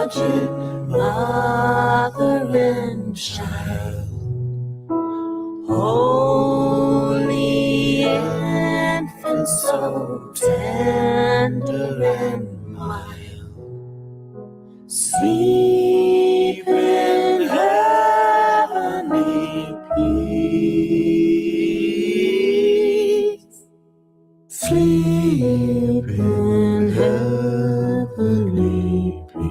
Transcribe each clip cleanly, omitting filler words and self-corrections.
Virgin Mother and Child, Holy Infant, so tender and mild, sleep in heavenly peace, sleep in heavenly peace.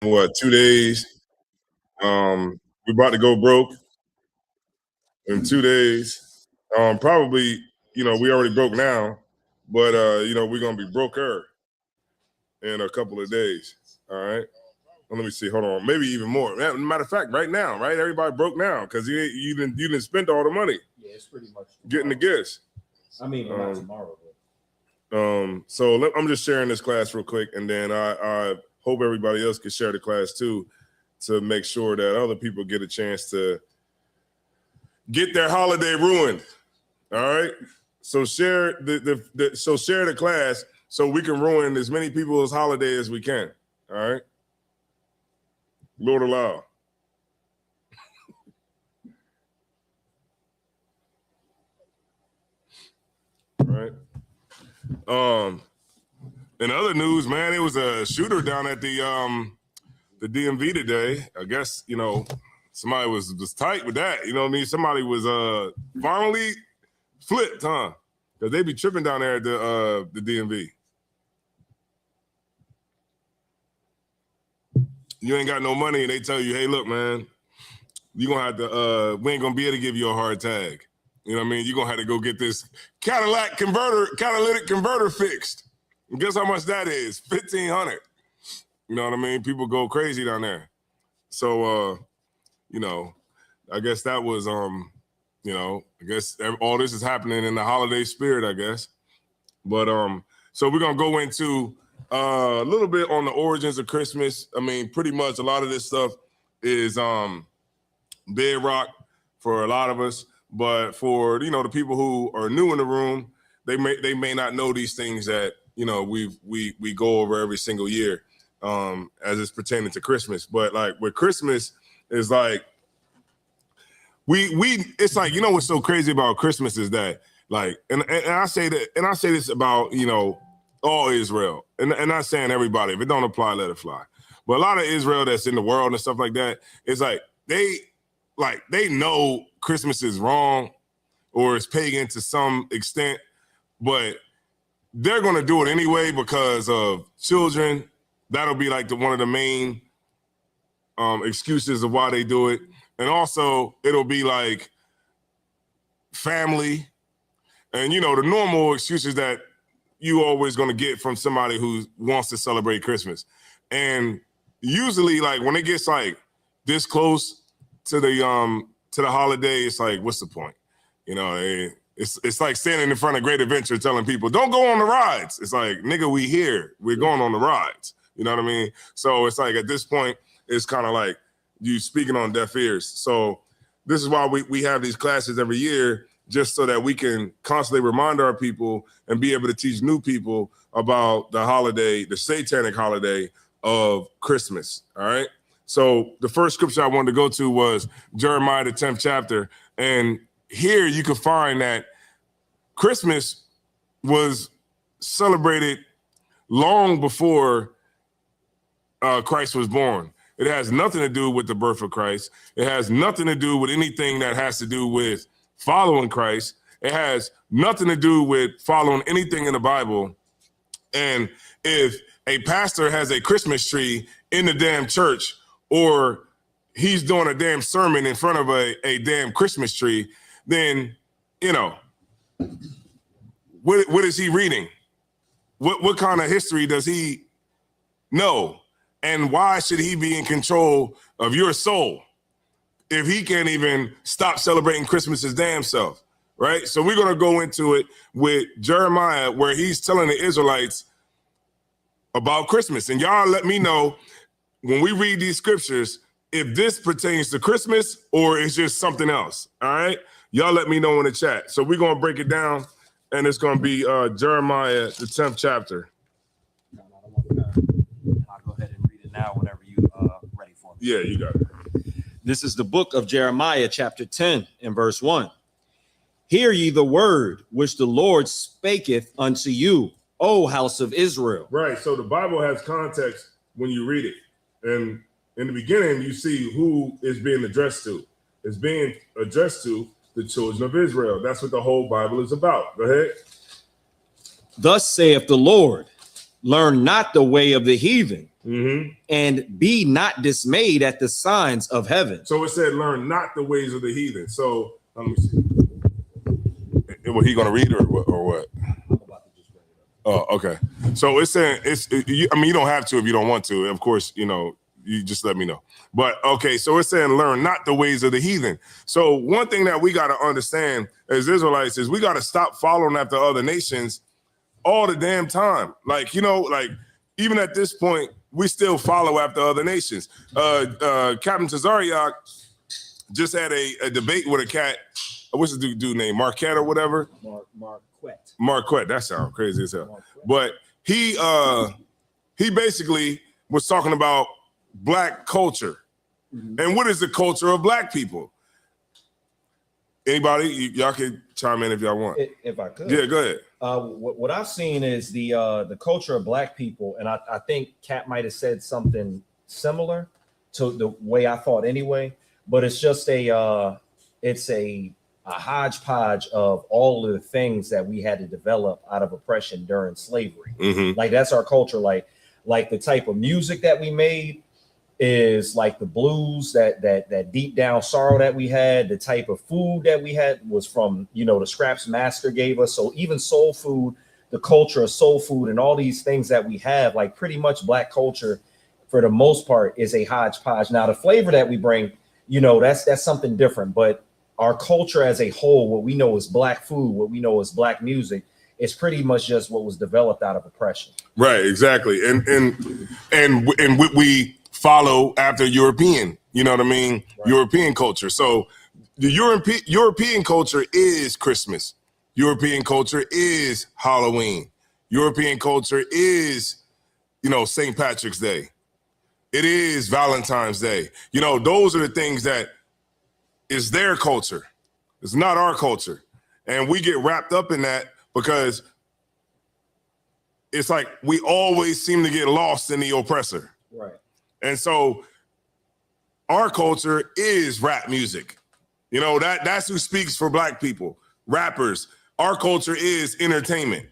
What, 2 days? We're about to go broke in 2 days. Probably, we already broke now, but we're gonna be broker in a couple of days. All right. Well, let me see. Hold on. Maybe even more. Matter of fact, right now, right? Everybody broke now because you didn't spend all the money. Yeah, it's pretty much getting the gifts. I mean, not tomorrow. So I'm just sharing this class real quick, and then I hope everybody else can share the class too, to make sure that other people get a chance to get their holiday ruined. All right. So share share the class so we can ruin as many people's holiday as we can. All right. Lord allow. All right. In other news, man, it was a shooter down at the DMV today. I guess, somebody was tight with that. You know what I mean? Somebody was violently flipped, huh? Because they be tripping down there at the DMV. You ain't got no money, and they tell you, hey, look, man, you're going to have to, we ain't going to be able to give you a hard tag. You know what I mean? You're going to have to go get this catalytic converter fixed. And guess how much that is? $1,500. You know what I mean? People go crazy down there. So, I guess that was, I guess all this is happening in the holiday spirit, I guess. But so we're going to go into a little bit on the origins of Christmas. I mean, pretty much a lot of this stuff is bedrock for a lot of us. But for, the people who are new in the room, they may not know these things that, we go over every single year as it's pertaining to Christmas. But like with Christmas is like, it's like, what's so crazy about Christmas is that like, and I say this about, all Israel, and not saying everybody, if it don't apply, let it fly. But a lot of Israel that's in the world and stuff like that, it's like, they know Christmas is wrong or it's pagan to some extent, but they're going to do it anyway because of children. That'll be like one of the main excuses of why they do it. And also it'll be like family and, the normal excuses that you always going to get from somebody who wants to celebrate Christmas. And usually like when it gets like this close to the holiday, it's like, what's the point? It's like standing in front of Great Adventure telling people, don't go on the rides. It's like, nigga, we here. We're going on the rides. You know what I mean? So it's like at this point, it's kind of like you speaking on deaf ears. So this is why we have these classes every year, just so that we can constantly remind our people and be able to teach new people about the holiday, the satanic holiday of Christmas. All right. So the first scripture I wanted to go to was Jeremiah, the 10th chapter. And here you can find that Christmas was celebrated long before Christ was born. It has nothing to do with the birth of Christ. It has nothing to do with anything that has to do with following Christ. It has nothing to do with following anything in the Bible. And if a pastor has a Christmas tree in the damn church, or he's doing a damn sermon in front of a damn Christmas tree, then, what is he reading? What kind of history does he No. And why should he be in control of your soul if he can't even stop celebrating Christmas his damn self, right? So we're going to go into it with Jeremiah, where he's telling the Israelites about Christmas. And y'all let me know when we read these scriptures if this pertains to Christmas or it's just something else, all right? Y'all let me know in the chat. So we're going to break it down, and it's going to be Jeremiah, the 10th chapter. I'll go ahead and read it now whenever you ready for me. Yeah, you got it. This is the book of Jeremiah, chapter 10, and verse 1. Hear ye the word which the Lord spaketh unto you, O house of Israel. Right. So the Bible has context when you read it. And in the beginning, you see who is being addressed to. It's being addressed to the children of Israel. That's what the whole Bible is about. Go ahead. Thus saith the Lord, learn not the way of the heathen, and be not dismayed at the signs of heaven. So it said, learn not the ways of the heathen. So let me see. Was he going to read or what? Oh, okay. So it's saying you don't have to if you don't want to. Of course, you just let me know. But okay, so it's saying learn not the ways of the heathen. So one thing that we got to understand as Israelites is we got to stop following after other nations all the damn time. Like, even at this point, we still follow after other nations. Captain Tazariak just had a debate with a cat. What's the dude name? Marquette or whatever? Marquette. That sounds crazy as hell. Marquette. But he basically was talking about Black culture. And what is the culture of Black people? Anybody? Y'all can chime in if y'all want. If I could. Yeah, go ahead. What I've seen is the culture of Black people, and I think Kat might have said something similar to the way I thought anyway. But it's just a hodgepodge of all of the things that we had to develop out of oppression during slavery. Like that's our culture. Like the type of music that we made is like the blues, that deep down sorrow that we had. The type of food that we had was from the scraps master gave us. So even soul food, the culture of soul food, and all these things that we have, like pretty much Black culture for the most part is a hodgepodge. Now the flavor that we bring, that's something different, but our culture as a whole, what we know is Black food, what we know is Black music, is pretty much just what was developed out of oppression. Right, exactly. And we follow after European, Right. European culture. So the European culture is Christmas. European culture is Halloween. European culture is, St. Patrick's Day. It is Valentine's Day. Those are the things that is their culture. It's not our culture. And we get wrapped up in that because it's like we always seem to get lost in the oppressor. Right. And so our culture is rap music. That's who speaks for Black people, rappers. Our culture is entertainment.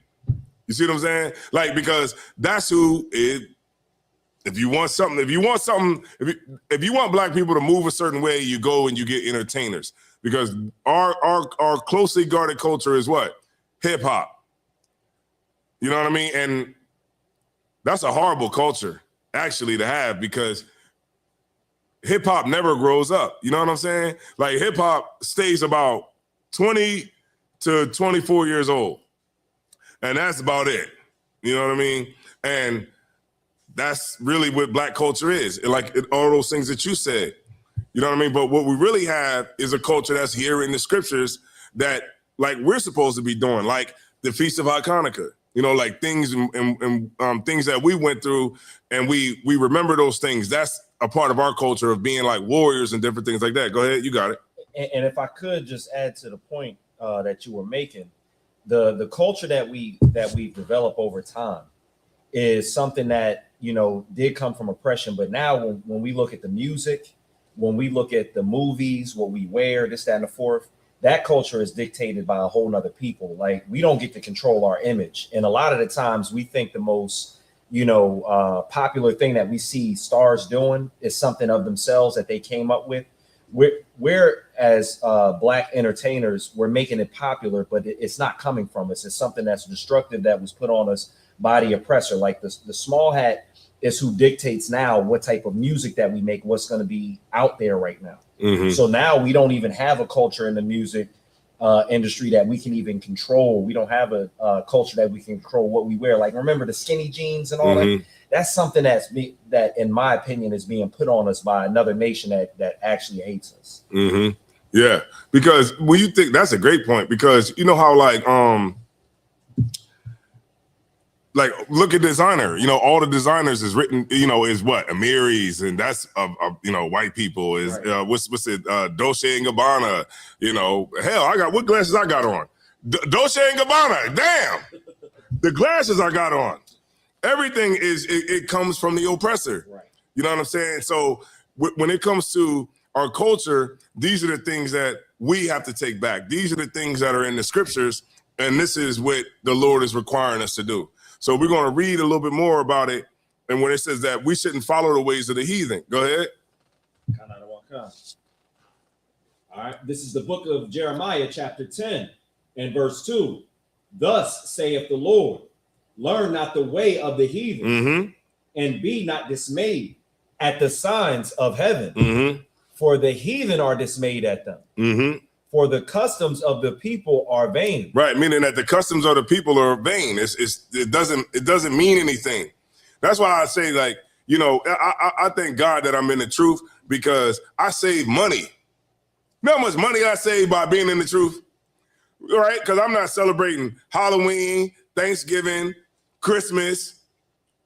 You see what I'm saying? Like, because that's who it. If you want Black people to move a certain way, you go and you get entertainers, because our closely guarded culture is what? Hip hop. You know what I mean? And that's a horrible culture actually to have, because hip hop never grows up. You know what I'm saying? Like hip hop stays about 20 to 24 years old. And that's about it. You know what I mean? And that's really what Black culture is. Like all those things that you said, you know what I mean? But what we really have is a culture that's here in the scriptures that like we're supposed to be doing, like the Feast of Hanukkah, like things and things that we went through, and we remember those things. That's a part of our culture of being like warriors and different things like that. Go ahead, you got it. And if I could just add to the point that you were making, the culture that we've developed over time is something that did come from oppression. But now when we look at the music, when we look at the movies, what we wear, this, that, and the fourth, that culture is dictated by a whole nother people. Like we don't get to control our image. And a lot of the times we think the most, popular thing that we see stars doing is something of themselves that they came up with. We're as Black entertainers, we're making it popular, but it's not coming from us. It's something that's destructive that was put on us by the oppressor. Like the small hat is who dictates now what type of music that we make, what's going to be out there right now. Mhm. So now we don't even have a culture in the music industry that we can even control. We don't have a culture that we can control what we wear. Like, remember the skinny jeans and all that? That's something that, in my opinion, is being put on us by another nation that actually hates us. Yeah, because when you think, that's a great point, because you know how like look at designer, all the designers is written, is what Amiris, and that's white people is Right. what's it Dolce and Gabbana, hell, I got, what glasses I got on, Dolce and Gabbana, damn, the glasses I got on, everything it comes from the oppressor. Right. You know what I'm saying? So when it comes to our culture, these are the things that we have to take back. These are the things that are in the scriptures, and this is what the Lord is requiring us to do. So we're going to read a little bit more about it. And when it says that we shouldn't follow the ways of the heathen, go ahead. All right, this is the book of Jeremiah, chapter 10 and verse 2. Thus saith the Lord, learn not the way of the heathen, and be not dismayed At the signs of heaven, for the heathen are dismayed at them. For the customs of the people are vain. Right, meaning that the customs of the people are vain. It doesn't mean anything. That's why I say, like, I thank God that I'm in the truth, because I save money. You know how much money I save by being in the truth? Right? Because I'm not celebrating Halloween, Thanksgiving, Christmas,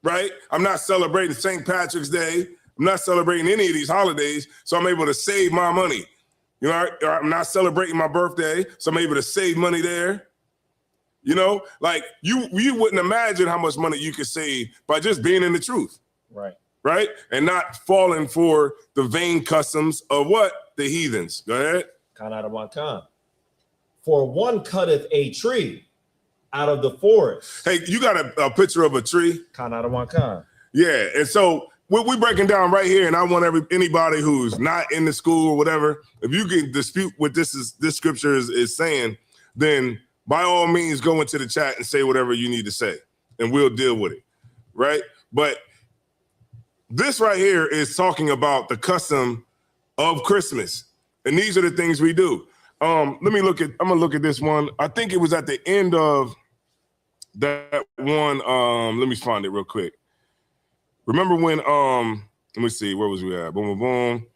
right? I'm not celebrating St. Patrick's Day. I'm not celebrating any of these holidays, so I'm able to save my money. I'm not celebrating my birthday, so I'm able to save money there. Like you wouldn't imagine how much money you could save by just being in the truth. Right? And not falling for the vain customs of what? The heathens. Go ahead. For one cutteth a tree out of the forest. Hey, you got a picture of a tree? Yeah, and so we're breaking down right here, and I want anybody who's not in the school or whatever, if you can dispute what this scripture is saying, then by all means go into the chat and say whatever you need to say, and we'll deal with it, right? But this right here is talking about the custom of Christmas, and these are the things we do. I'm gonna look at this one. I think it was at the end of that one. Let me find it real quick. Remember when let me see, where was we at? Boom, boom, boom.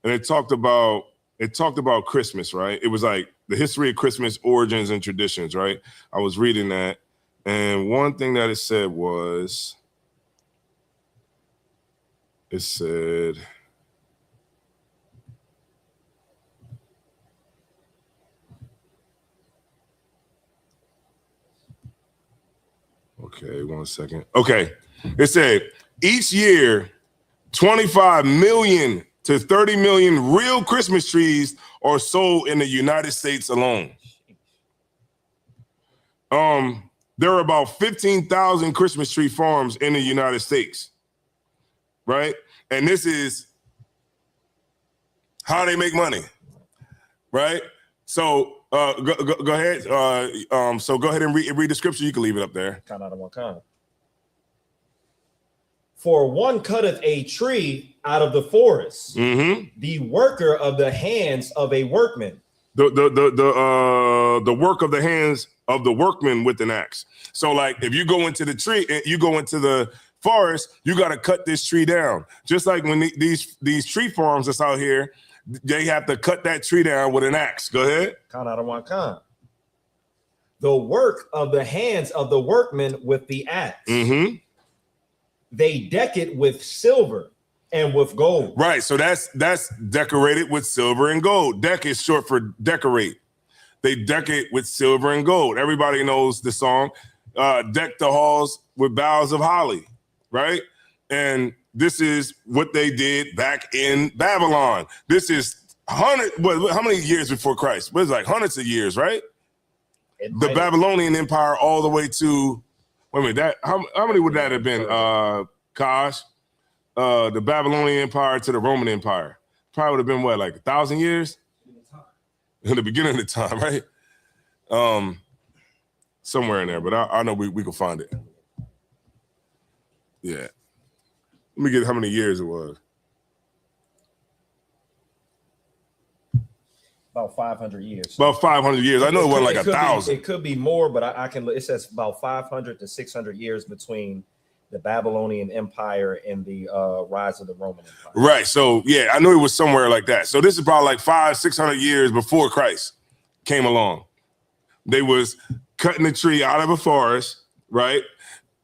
And it talked about Christmas, right? It was like the history of Christmas, origins and traditions, right? I was reading that, and one thing that it said was, okay, 1 second. Okay, it said each year, 25 million to 30 million real Christmas trees are sold in the United States alone. There are about 15,000 Christmas tree farms in the United States, right? And this is how they make money, right? So go ahead. So go ahead and read the scripture. You can leave it up there. For one cutteth a tree out of the forest, the worker of the hands of a workman. The work of the hands of the workman with an axe. So, like, if you go into the tree, you go into the forest, you got to cut this tree down. Just like when these tree farms that's out here, they have to cut that tree down with an axe. Go ahead. The work of the hands of the workman with the axe. They deck it with silver and with gold. Right. So that's decorated with silver and gold. Deck is short for decorate. They deck it with silver and gold. Everybody knows the song, deck the halls with boughs of holly, right? And this is what they did back in Babylon. This is how many years before Christ? It was like hundreds of years, right? The Babylonian Empire all the way to, wait a minute, how many would that have been, Kosh? The Babylonian Empire to the Roman Empire. Probably would have been what, like 1,000 years? In the beginning of the time, right? Somewhere in there, but I know we can find it. Yeah. Let me get how many years it was. About 500 years. About 500 years. I know it wasn't like 1,000. It could be more, but I can. It says about 500 to 600 years between the Babylonian Empire and the rise of the Roman Empire. Right. So yeah, I knew it was somewhere like that. So this is probably like 500-600 years before Christ came along. They was cutting the tree out of a forest, right,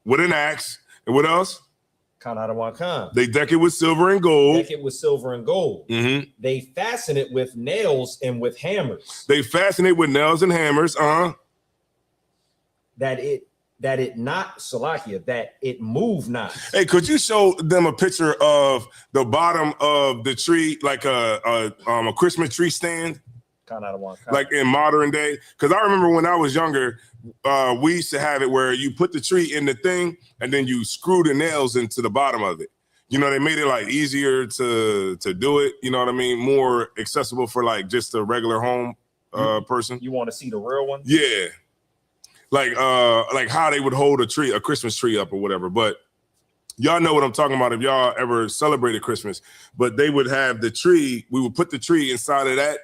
with an axe. And what else? They deck it with silver and gold. Mm-hmm. They fasten it with nails and with hammers. That it move not. Hey, could you show them a picture of the bottom of the tree, like a Christmas tree stand? Like in modern day? Because I remember when I was younger, we used to have it where you put the tree in the thing and then you screw the nails into the bottom of it. You know, they made it like easier to do it. You know what I mean? More accessible for like just a regular home person. You want to see the real one? Yeah. Like how they would hold a Christmas tree up or whatever. But y'all know what I'm talking about if y'all ever celebrated Christmas. But they would have the tree. We would put the tree inside of that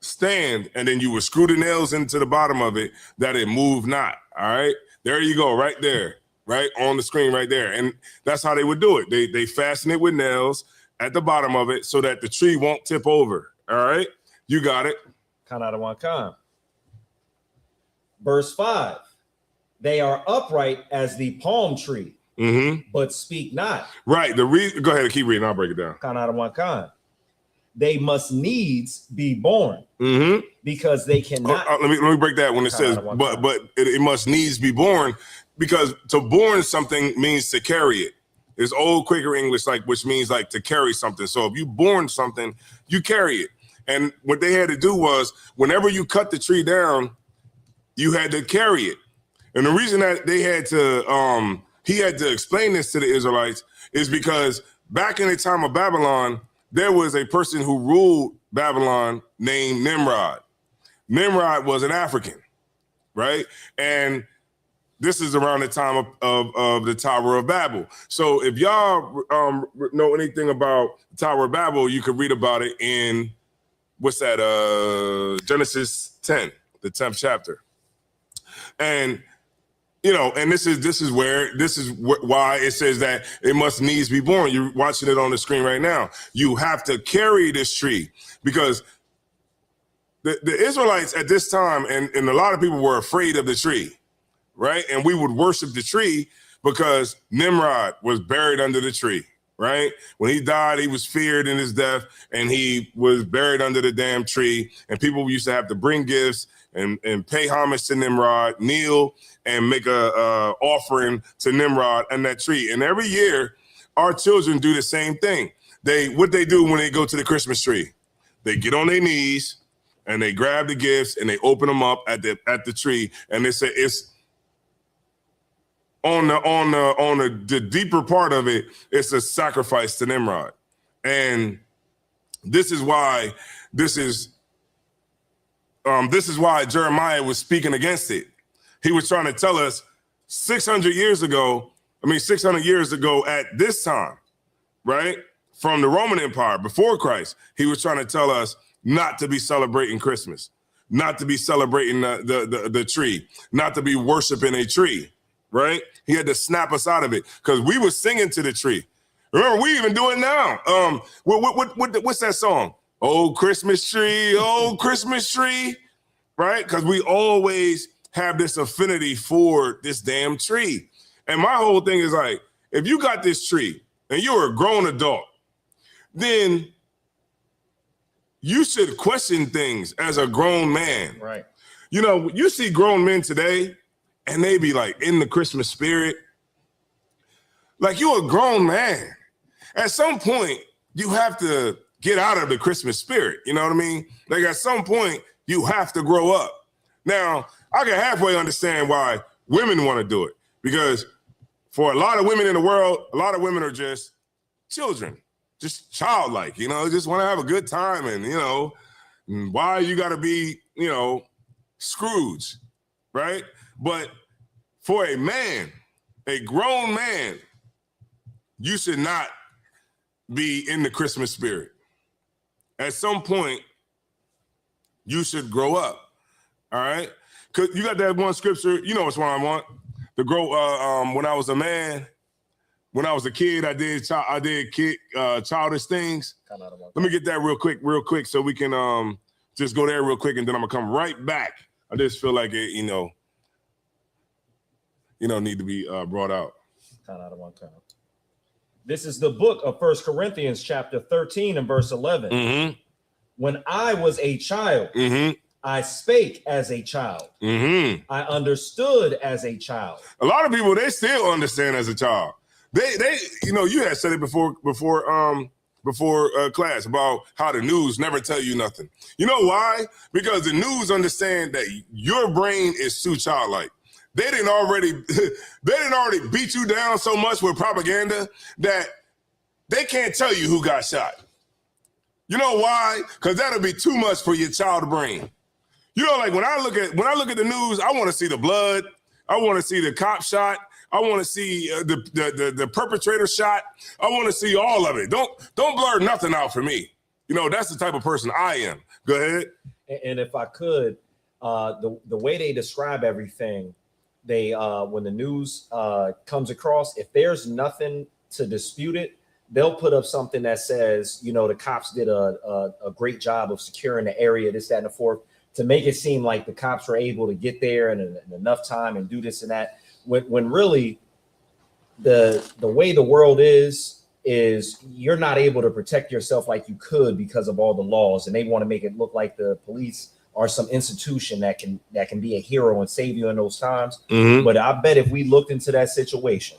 stand, and then you would screw the nails into the bottom of it that it moved not. All right, there you go, right there, right on the screen, right there. And that's how they would do it. They fasten it with nails at the bottom of it so that the tree won't tip over. All right, you got it. Verse 5. They are upright as the palm tree, but speak not. Right. The reason. Go ahead and keep reading. I'll break it down. They must needs be born because they cannot. Let me break that when it says, but it must needs be born, because to born something means to carry it. It's old Quaker English, like, which means like to carry something. So if you born something, you carry it. And what they had to do was, whenever you cut the tree down, you had to carry it. And the reason that they had to, he had to explain this to the Israelites is because back in the time of Babylon, there was a person who ruled Babylon named Nimrod. Nimrod was an African, right? And this is around the time of the Tower of Babel. So if y'all know anything about the Tower of Babel, you could read about it in, Genesis 10, the 10th chapter. And you know, and this is why it says that it must needs be born. You're watching it on the screen right now. You have to carry this tree, because the Israelites at this time, and a lot of people were afraid of the tree, right? And we would worship the tree because Nimrod was buried under the tree, right? When he died, he was feared in his death, and he was buried under the damn tree. And people used to have to bring gifts and pay homage to Nimrod, kneel, and make a offering to Nimrod and that tree. And every year, our children do the same thing. What they do when they go to the Christmas tree, they get on their knees and they grab the gifts and they open them up at the tree, and they say it's on the deeper part of it. It's a sacrifice to Nimrod, and this is why Jeremiah was speaking against it. He was trying to tell us 600 years ago at this time, right? From the Roman Empire, before Christ, he was trying to tell us not to be celebrating Christmas, not to be celebrating the tree, not to be worshiping a tree, right? He had to snap us out of it, because we were singing to the tree. Remember, we even do it now. What's that song? Oh, Christmas tree, right? Because we always have this affinity for this damn tree. And my whole thing is like, if you got this tree and you're a grown adult, then you should question things as a grown man. Right. You know, you see grown men today and they be like in the Christmas spirit. Like, you're a grown man. At some point, you have to get out of the Christmas spirit. You know what I mean? Like, at some point, you have to grow up. Now, I can halfway understand why women want to do it, because for a lot of women in the world, a lot of women are just children, just childlike, you know, just want to have a good time. And, you know, why you got to be, you know, Scrooge, right? But for a man, a grown man, you should not be in the Christmas spirit. At some point, you should grow up. All right? Because you got that one scripture, you know which one I want. To grow, when I was a man, when I was a kid, I did childish things. Let me get that real quick, so we can just go there real quick, and then I'm gonna come right back. I just feel like it, need to be brought out. Count out of one count. This is the book of 1 Corinthians chapter 13 and verse 11. Mm-hmm. When I was a child, mm-hmm. I spake as a child. Mm-hmm. I understood as a child. A lot of people, they still understand as a child. They you had said it before class about how the news never tell you nothing. You know why? Because the news understand that your brain is too childlike. They didn't already beat you down so much with propaganda that they can't tell you who got shot. You know why? Because that'll be too much for your child brain. You know, like when I look at the news, I want to see the blood. I want to see the cop shot. I want to see the perpetrator shot. I want to see all of it. Don't blur nothing out for me. You know, that's the type of person I am. Go ahead. And if I could, the way they describe everything, they when the news comes across, if there's nothing to dispute it, they'll put up something that says, the cops did a great job of securing the area, this, that, and the fourth, to make it seem like the cops were able to get there in enough time and do this and that. When really the way the world is you're not able to protect yourself like you could because of all the laws, and they want to make it look like the police are some institution that can be a hero and save you in those times. Mm-hmm. But I bet if we looked into that situation,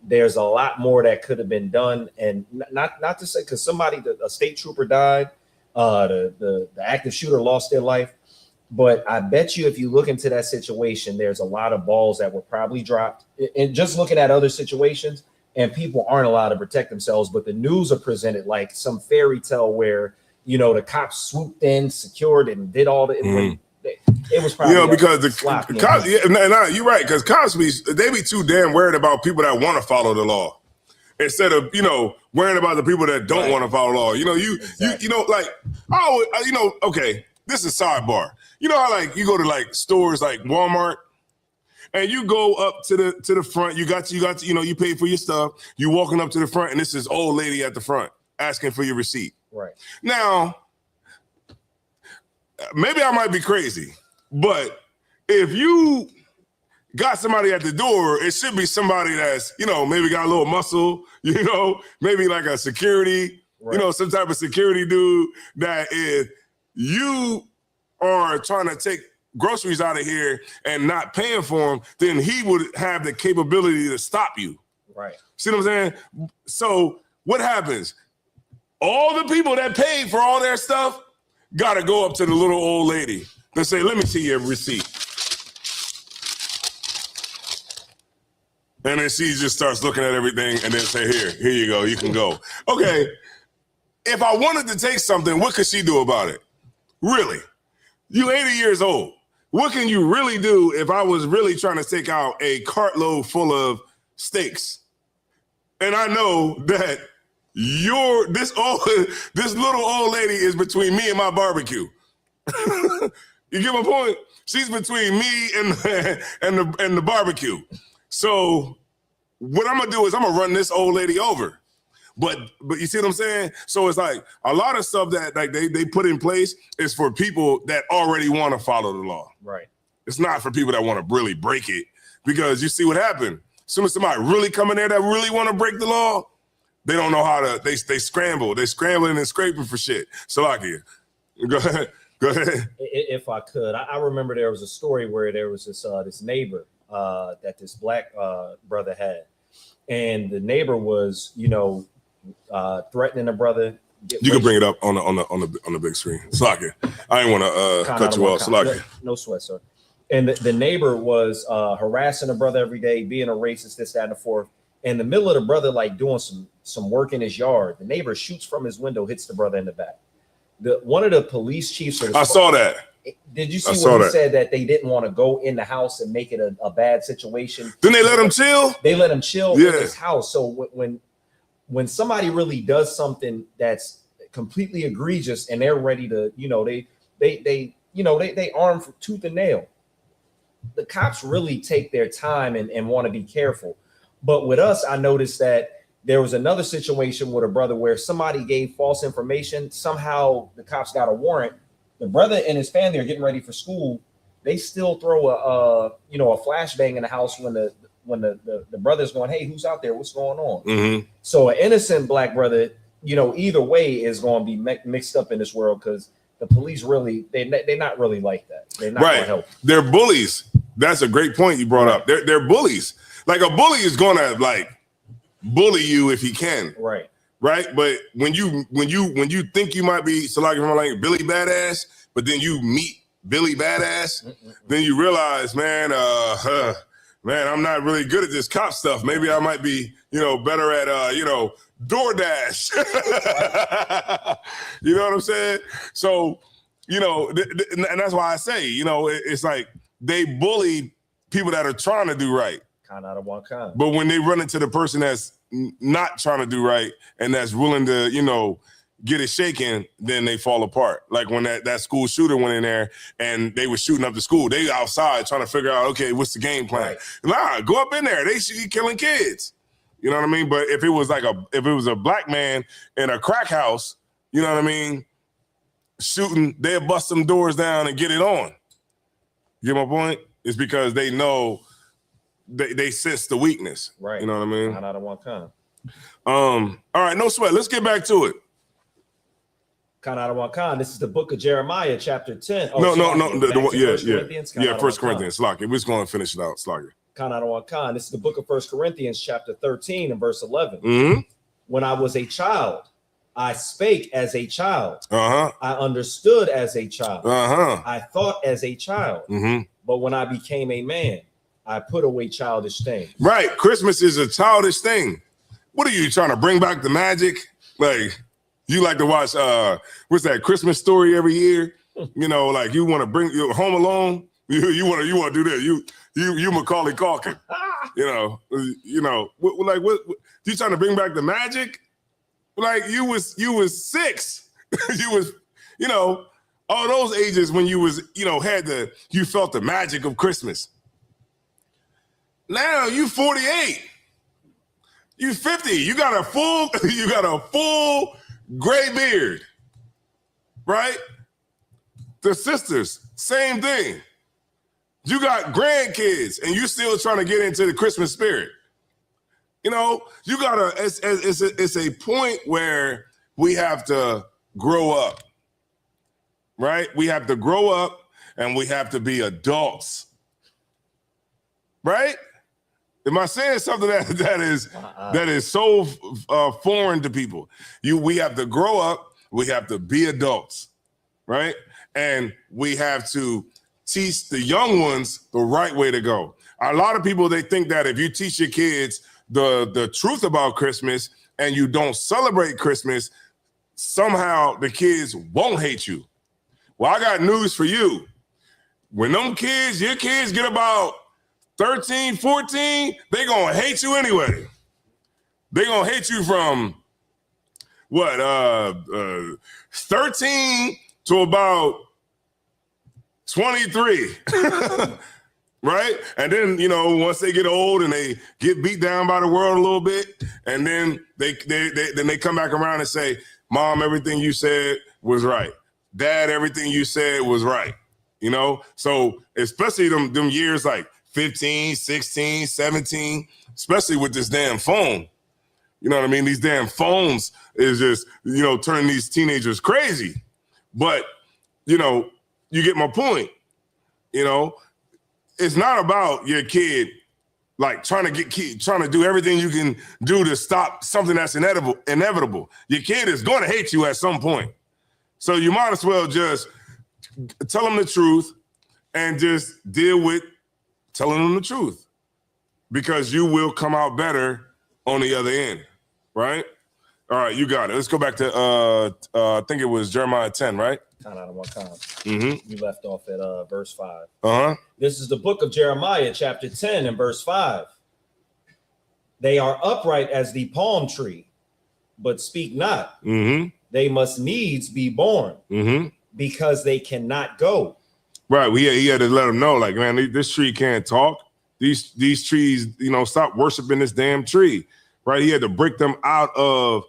there's a lot more that could have been done. And not to say, because a state trooper died, the active shooter lost their life. But I bet you if you look into that situation, there's a lot of balls that were probably dropped. And just looking at other situations, and people aren't allowed to protect themselves, but the news are presented like some fairy tale where, the cops swooped in, secured, and did all the. Mm-hmm. It was probably because the cops. Yeah, you're right. Because cops they be too damn worried about people that want to follow the law, instead of worrying about the people that don't want to follow the law. Okay, this is sidebar. You know how you go to stores like Walmart, and you go up to the front. You pay for your stuff. You walking up to the front, and this is old lady at the front asking for your receipt. Right. Now, maybe I might be crazy, but if you got somebody at the door, it should be somebody that's, maybe got a little muscle, maybe like a security, right. Some type of security dude that if you are trying to take groceries out of here and not paying for them, then he would have the capability to stop you. Right. See what I'm saying? So what happens? All the people that paid for all their stuff got to go up to the little old lady and say, let me see your receipt. And then she just starts looking at everything and then say, here you go, you can go. Okay, if I wanted to take something, what could she do about it? Really? You 80 years old. What can you really do if I was really trying to take out a cartload full of steaks? And I know that this little old lady is between me and my barbecue. You get my point? She's between me and the barbecue. So what I'm gonna do is I'm gonna run this old lady over. But you see what I'm saying? So it's like a lot of stuff that they put in place is for people that already want to follow the law. Right. It's not for people that want to really break it, because you see what happened. As soon as somebody really come in there that really want to break the law, they don't know how to. They scramble. They scrambling and scraping for shit. Salakia, go ahead. If I could, I remember there was a story where there was this neighbor that this black brother had, and the neighbor was threatening the brother. You can bring it up on the big screen. Salakia, I didn't want to cut you off. Salakia, no sweat, sir. And the neighbor was harassing the brother every day, being a racist, this, that, and the fourth. In the middle of the brother doing some work in his yard, the neighbor shoots from his window, hits the brother in the back. One of the police chiefs. I saw that. Did you see what he said, that they didn't want to go in the house and make it a bad situation? Then they let him chill? They let him chill in his house. So when when somebody really does something that's completely egregious and they're ready to, they arm for tooth and nail, the cops really take their time and want to be careful. But with us, I noticed that there was another situation with a brother where somebody gave false information. Somehow the cops got a warrant. The brother and his family are getting ready for school. They still throw a flashbang in the house when the brother's going, hey, who's out there? What's going on? Mm-hmm. So an innocent black brother, either way is going to be mixed up in this world, because the police really, they're not really like that. They're not going to help. They're bullies. That's a great point you brought up. They're bullies. Like a bully is going to like bully you if he can. Right. But when you think you might be like Billy Badass, but then you meet Billy Badass, then you realize, man, I'm not really good at this cop stuff. Maybe I might be, better at, DoorDash. You know what I'm saying? So, and that's why I say, it's like they bully people that are trying to do right. Kind out of one kind. But when they run into the person that's not trying to do right and that's willing to, get it shaken, then they fall apart. Like when that school shooter went in there and they were shooting up the school, they outside trying to figure out, okay, what's the game plan? Right. Nah, go up in there. They should be killing kids. You know what I mean? But if it was a black man in a crack house, you know what I mean, shooting, they'll bust some doors down and get it on. You get my point? It's because they know they sense the weakness. Right. You know what I mean? Not out of one kind. All right, no sweat. Let's get back to it. Kind out of one kind. This is the book of Jeremiah, chapter 10. No. First Corinthians. Slocky. We're just going to finish it out, Slocky. Kind out of one kind. This is the book of 1 Corinthians, chapter 13 and verse 11. Mm-hmm. When I was a child, I spake as a child. Uh-huh. I understood as a child. Uh-huh. I thought as a child. Mm-hmm. But when I became a man, I put away childish things. Right. Christmas is a childish thing. What are you trying to bring back the magic? Like, you like to watch what's that Christmas Story every year? Like you want to bring you Home Alone. You want to do that. You Macaulay Culkin. What you trying to bring back the magic? Like you was 6. You was all those ages when you was you felt the magic of Christmas. Now you 48. You 50. You got a full gray beard, right? The sisters, same thing. You got grandkids and you still trying to get into the Christmas spirit. You gotta, it's a point where we have to grow up, right? We have to grow up and we have to be adults, right? Am I saying something that is so foreign to people? We have to grow up. We have to be adults, right? And we have to teach the young ones the right way to go. A lot of people, they think that if you teach your kids the truth about Christmas and you don't celebrate Christmas, somehow the kids won't hate you. Well, I got news for you. When your kids get about 13, 14, they gonna hate you anyway. They gonna hate you from 13 to about 23. Right? And then, once they get old and they get beat down by the world a little bit, and then they come back around and say, Mom, everything you said was right. Dad, everything you said was right. So especially them years like 15, 16, 17, especially with this damn phone. You know what I mean? These damn phones is just, turning these teenagers crazy. But, you get my point. It's not about your kid like trying to do everything you can do to stop something that's inevitable. Your kid is going to hate you at some point. So you might as well just tell them the truth and just deal with telling them the truth, because you will come out better on the other end, right? All right, you got it. Let's go back to I think it was Jeremiah 10, right? Kind out of one kind. Mm-hmm. You left off at verse 5. Uh-huh. This is the book of Jeremiah, chapter 10 and verse 5. They are upright as the palm tree, but speak not. Mm-hmm. They must needs be born because they cannot go. Right. He had to let them know, like, man, this tree can't talk. These trees, stop worshiping this damn tree. Right. He had to break them out of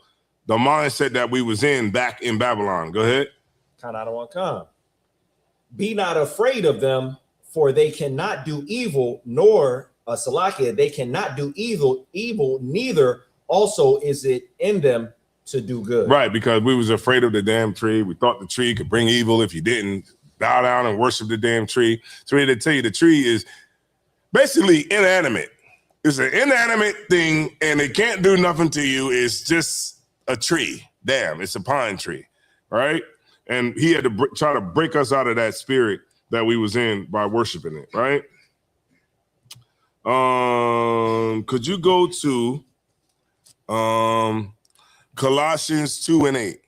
the mindset that we was in back in Babylon. Go ahead. Be not afraid of them, for they cannot do evil, nor Salakia, they cannot do evil, neither also is it in them to do good. Right, because we was afraid of the damn tree. We thought the tree could bring evil if you didn't bow down and worship the damn tree. So we had to tell you the tree is basically inanimate. It's an inanimate thing, and it can't do nothing to you. It's just a tree. Damn, it's a pine tree, right? And he had to try to break us out of that spirit that we was in by worshiping it, right? Could you go to Colossians 2:8?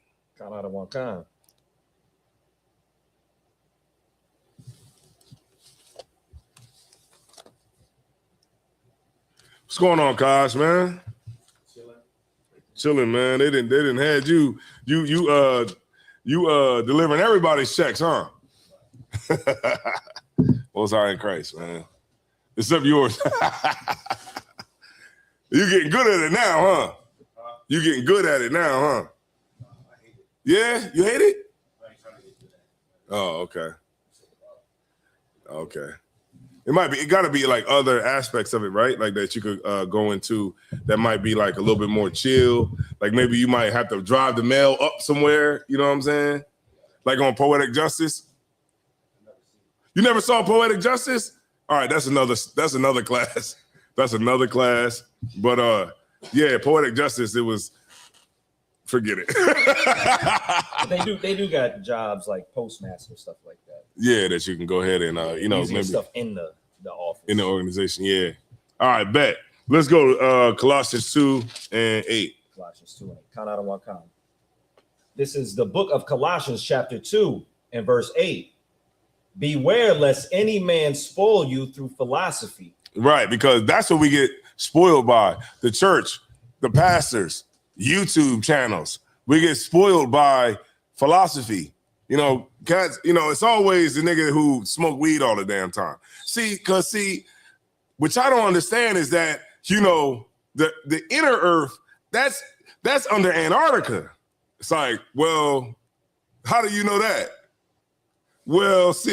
What's going on, Kosh, man? Chilling, man. They didn't had you delivering everybody's checks, huh? Most high in Christ, man. Except yours. You getting good at it now, huh? You getting good at it now, huh? Yeah, you hate it? Oh, okay. Okay. It got to be like other aspects of it, right? Like that you could go into that might be like a little bit more chill. Like maybe you might have to drive the mail up somewhere. You know what I'm saying? Like on Poetic Justice. You never saw Poetic Justice? All right, that's another class. That's another class. But yeah, Poetic Justice, it was, forget it. They do got jobs like postmaster, stuff like that. Yeah, that you can go ahead and maybe stuff in the office. In the organization, yeah. All right, bet. Let's go Colossians 2:8. Colossians 2:8. This is the book of Colossians, chapter 2, and verse 8. Beware lest any man spoil you through philosophy. Right, because that's what we get spoiled by. The church, the pastors, YouTube channels. We get spoiled by philosophy. Cats, it's always the nigga who smoke weed all the damn time. Which I don't understand is that, the inner earth, that's under Antarctica. It's like, well, how do you know that? Well, that's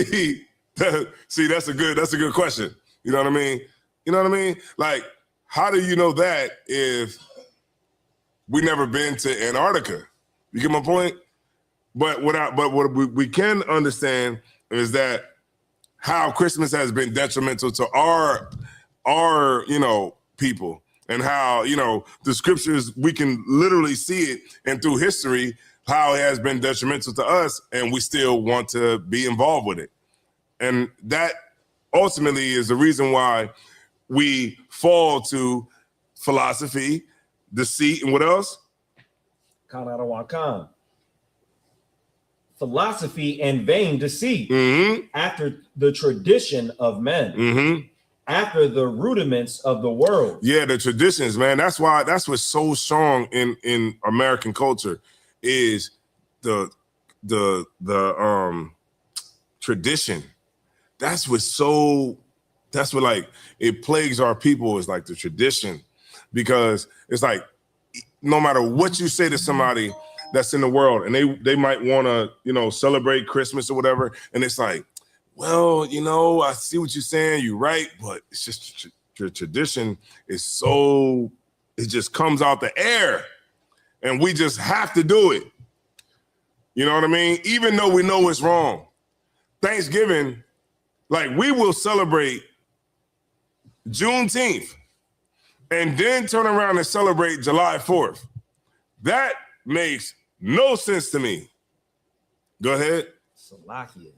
a good question. You know what I mean? Like, how do you know that if we never been to Antarctica? You get my point? But what we can understand is that how Christmas has been detrimental to our people, and how, the scriptures, we can literally see it, and through history, how it has been detrimental to us, and we still want to be involved with it. And that ultimately is the reason why we fall to philosophy, deceit, and what else? Philosophy and vain deceit, after the tradition of men, after the rudiments of the world. Yeah, the traditions, man. That's what's so strong in American culture is the tradition. That's what like it plagues our people, is like the tradition, because it's like no matter what you say to somebody that's in the world, and they might want to celebrate Christmas or whatever, and it's like, well, I see what you're saying, you're right, but it's just your tradition is so, it just comes out the air, and we just have to do it. You know what I mean? Even though we know it's wrong. Thanksgiving, like, we will celebrate Juneteenth and then turn around and celebrate July 4th. That makes no sense to me. Go ahead. Salakia.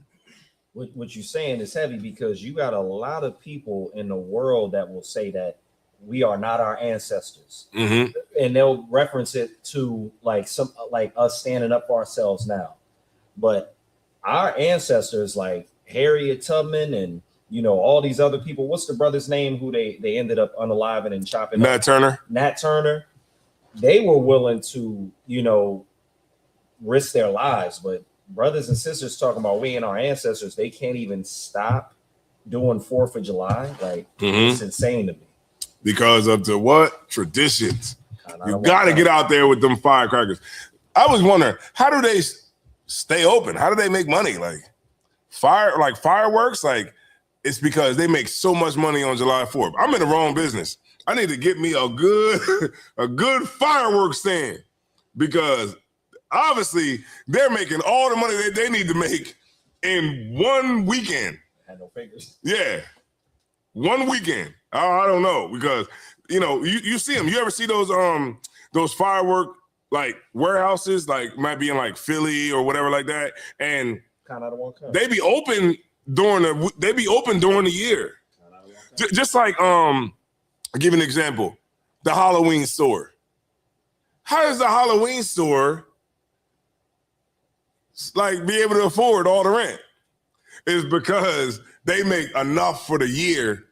What you're saying is heavy, because you got a lot of people in the world that will say that we are not our ancestors, and they'll reference it to like us standing up for ourselves now. But our ancestors, like Harriet Tubman and all these other people. What's the brother's name who they ended up unaliving and chopping? Nat Turner. they were willing to, you know, risk their lives. But brothers and sisters talking about we and our ancestors, they can't even stop doing 4th of July. Like, it's insane to me. Because of the what? Traditions. You don't got to want get that. out there with them firecrackers. I was wondering, how do they stay open? How do they make money? Like fireworks? Like, it's because they make so much money on July 4th. I'm in the wrong business. I need to get me a good fireworks stand, because obviously they're making all the money that they need to make in one weekend. I had no figures. Yeah, one weekend. I don't know, because you know you see them. You ever see those firework like warehouses, like might be in like Philly or whatever like that, and Kind of one kind. they be open during the year. Just like I'll give you an example, the Halloween store. How does the Halloween store like be able to afford all the rent? Is because they make enough for the year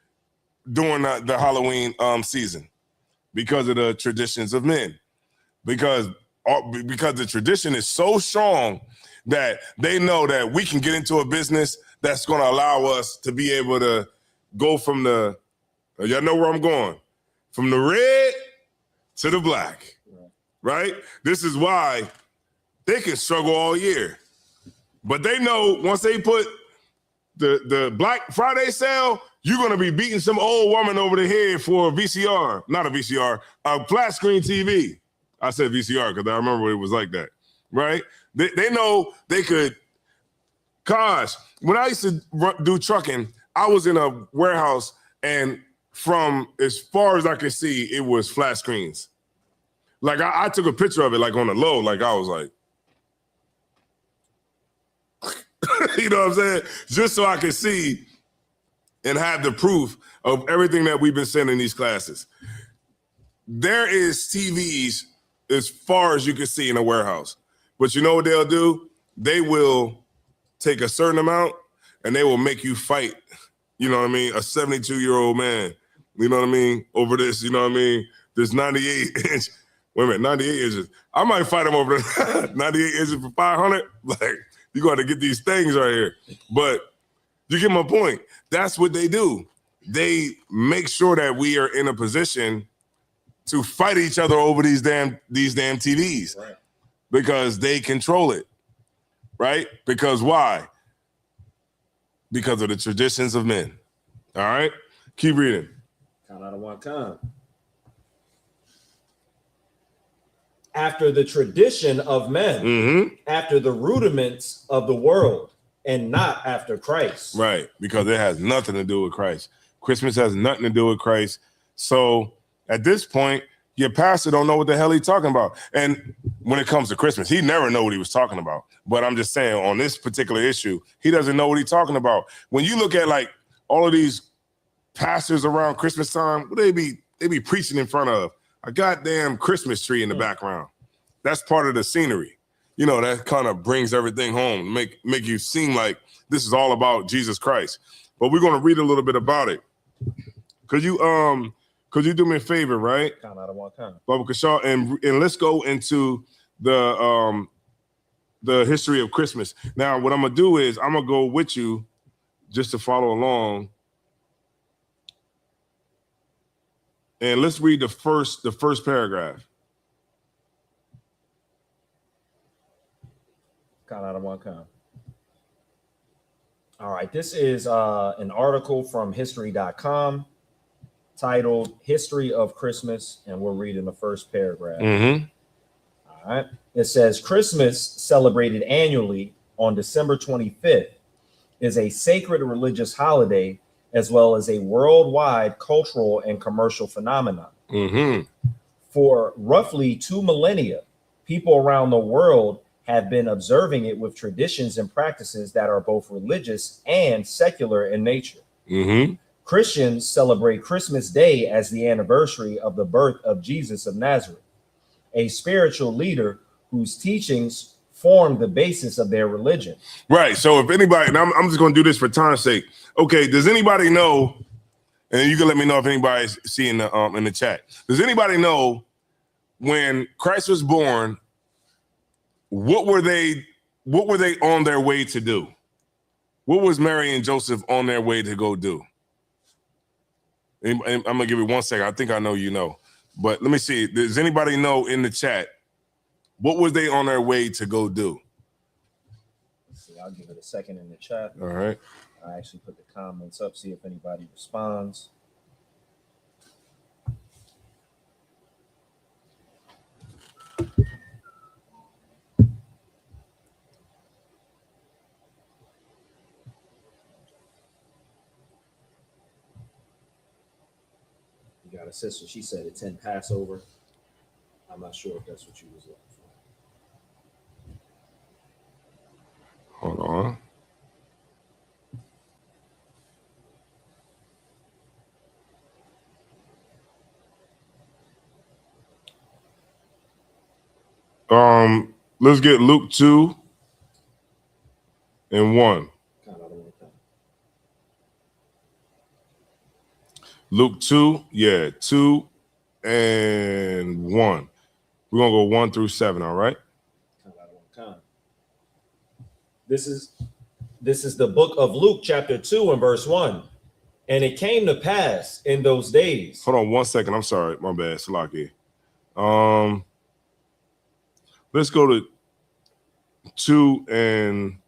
during the Halloween season, because of the traditions of men, because the tradition is so strong that they know that we can get into a business that's going to allow us to be able to go from y'all know where I'm going, from the red to the black, right? This is why they can struggle all year, but they know once they put the Black Friday sale, you're going to be beating some old woman over the head for a VCR, not a VCR, a flat screen TV. I said VCR because I remember it was like that, right? They know they could. Gosh, when I used to do trucking, I was in a warehouse, and from as far as I could see, it was flat screens. Like I took a picture of it, like on the low, like I was like, you know what I'm saying? Just so I could see and have the proof of everything that we've been saying in these classes. There is TVs as far as you can see in a warehouse. But you know what they'll do? They will take a certain amount and they will make you fight, you know what I mean, a 72-year-old man, you know what I mean, over this, you know what I mean, this 98-inch, wait a minute, 98 inches. I might fight him over the 98 inches for 500. Like, you got to get these things right here. But you get my point. That's what they do. They make sure that we are in a position to fight each other over these damn TVs, right? Because they control it, right? Because why? Because of the traditions of men. All right, keep reading. Count out of one kind. After the tradition of men, after the rudiments of the world, and not after Christ. Right, because it has nothing to do with Christ. Christmas has nothing to do with Christ. So at this point, your pastor don't know what the hell he's talking about. And when it comes to Christmas, he never know what he was talking about. But I'm just saying, on this particular issue, he doesn't know what he's talking about. When you look at like all of these pastors around Christmas time, what they be preaching in front of a goddamn Christmas tree in the background. That's part of the scenery. You know, that kind of brings everything home, make you seem like this is all about Jesus Christ. But we're going to read a little bit about it. Could you do me a favor, right? Count out of one kind. Baba Kashaw, and let's go into the history of Christmas. Now, what I'm gonna do is I'm gonna go with you just to follow along. And let's read the first paragraph. Count out of one kind. All right, this is an article from history.com titled History of Christmas, and we're reading the first paragraph. All right. It says, Christmas, celebrated annually on December 25th, is a sacred religious holiday as well as a worldwide cultural and commercial phenomenon. For roughly 2 millennia, people around the world have been observing it with traditions and practices that are both religious and secular in nature. Christians celebrate Christmas Day as the anniversary of the birth of Jesus of Nazareth, a spiritual leader whose teachings formed the basis of their religion. Right. So if anybody, and I'm just going to do this for time's sake. Okay. Does anybody know, and you can let me know if anybody's seeing in the chat. Does anybody know when Christ was born, what were they on their way to do? What was Mary and Joseph on their way to go do? And I'm gonna give it 1 second. I think I know you know, but let me see. Does anybody know in the chat what was they on their way to go do? Let's see, I'll give it a second in the chat. All right. I actually put the comments up, see if anybody responds. You got a sister, she said attend Passover. I'm not sure if that's what you was looking for. Hold on. Let's get Luke 2 and 1. Luke 2, yeah, 2 and 1. We're gonna go 1 through 7, all right? This is the book of Luke, chapter 2 and verse 1. And it came to pass in those days. Hold on 1 second. I'm sorry, my bad, Salaki. Let's go to 2 and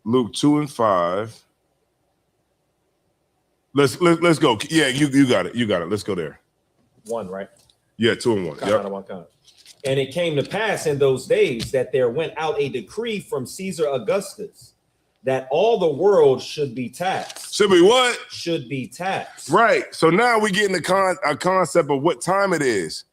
Luke 2 and 5. Let's go. Yeah, you got it. You got it. Let's go there. 1, right? Yeah, 2 and 1. Yep. And it came to pass in those days that there went out a decree from Caesar Augustus that all the world should be taxed. Should be what? Should be taxed. Right. So now we get in a concept of what time it is,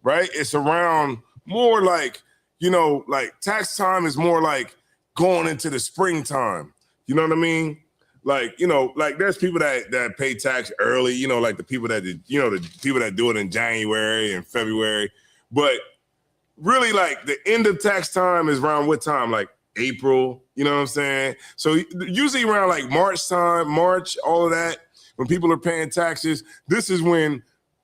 right? It's around more like, like tax time is more like going into the springtime. You know what I mean? Like, like there's people that pay tax early, like the people that did, the people that do it in January and February. But really, like the end of tax time is around what time? Like April, you know what I'm saying? So usually around like March, all of that, when people are paying taxes, this is when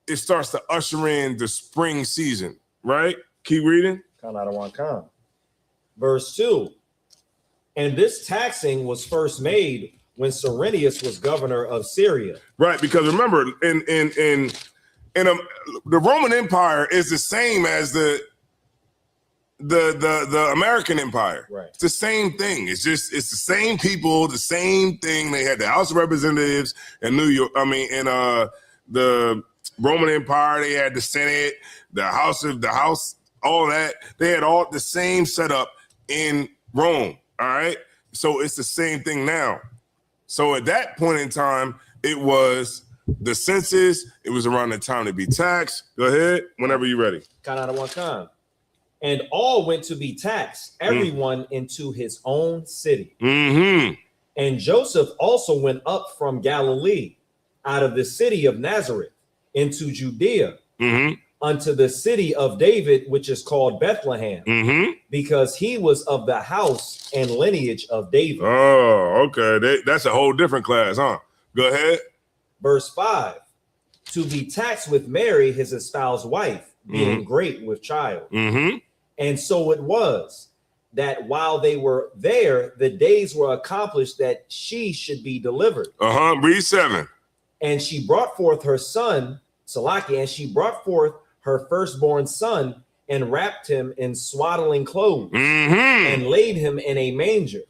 it starts to usher in the spring season, right? Keep reading. Verse 2. And this taxing was first made when Cyrenius was governor of Syria. Right, because remember, in the Roman Empire is the same as the American Empire. Right. It's the same thing. It's the same people, the same thing. They had the House of Representatives in New York. I mean, in the Roman Empire, they had the Senate, the House, all that. They had all the same setup in Rome. All right. So it's the same thing now. So at that point in time, it was the census. It was around the time to be taxed. Go ahead, whenever you're ready. And all went to be taxed, everyone into his own city. Mm-hmm. And Joseph also went up from Galilee, out of the city of Nazareth, into Judea, unto the city of David, which is called Bethlehem, because he was of the house and lineage of David. Oh, okay. That's a whole different class, huh? Go ahead. Verse 5, to be taxed with Mary, his espoused wife, being great with child. And so it was that while they were there, the days were accomplished that she should be delivered. Read 7. And she brought forth her son, Salaki, and she brought forth her firstborn son and wrapped him in swaddling clothes and laid him in a manger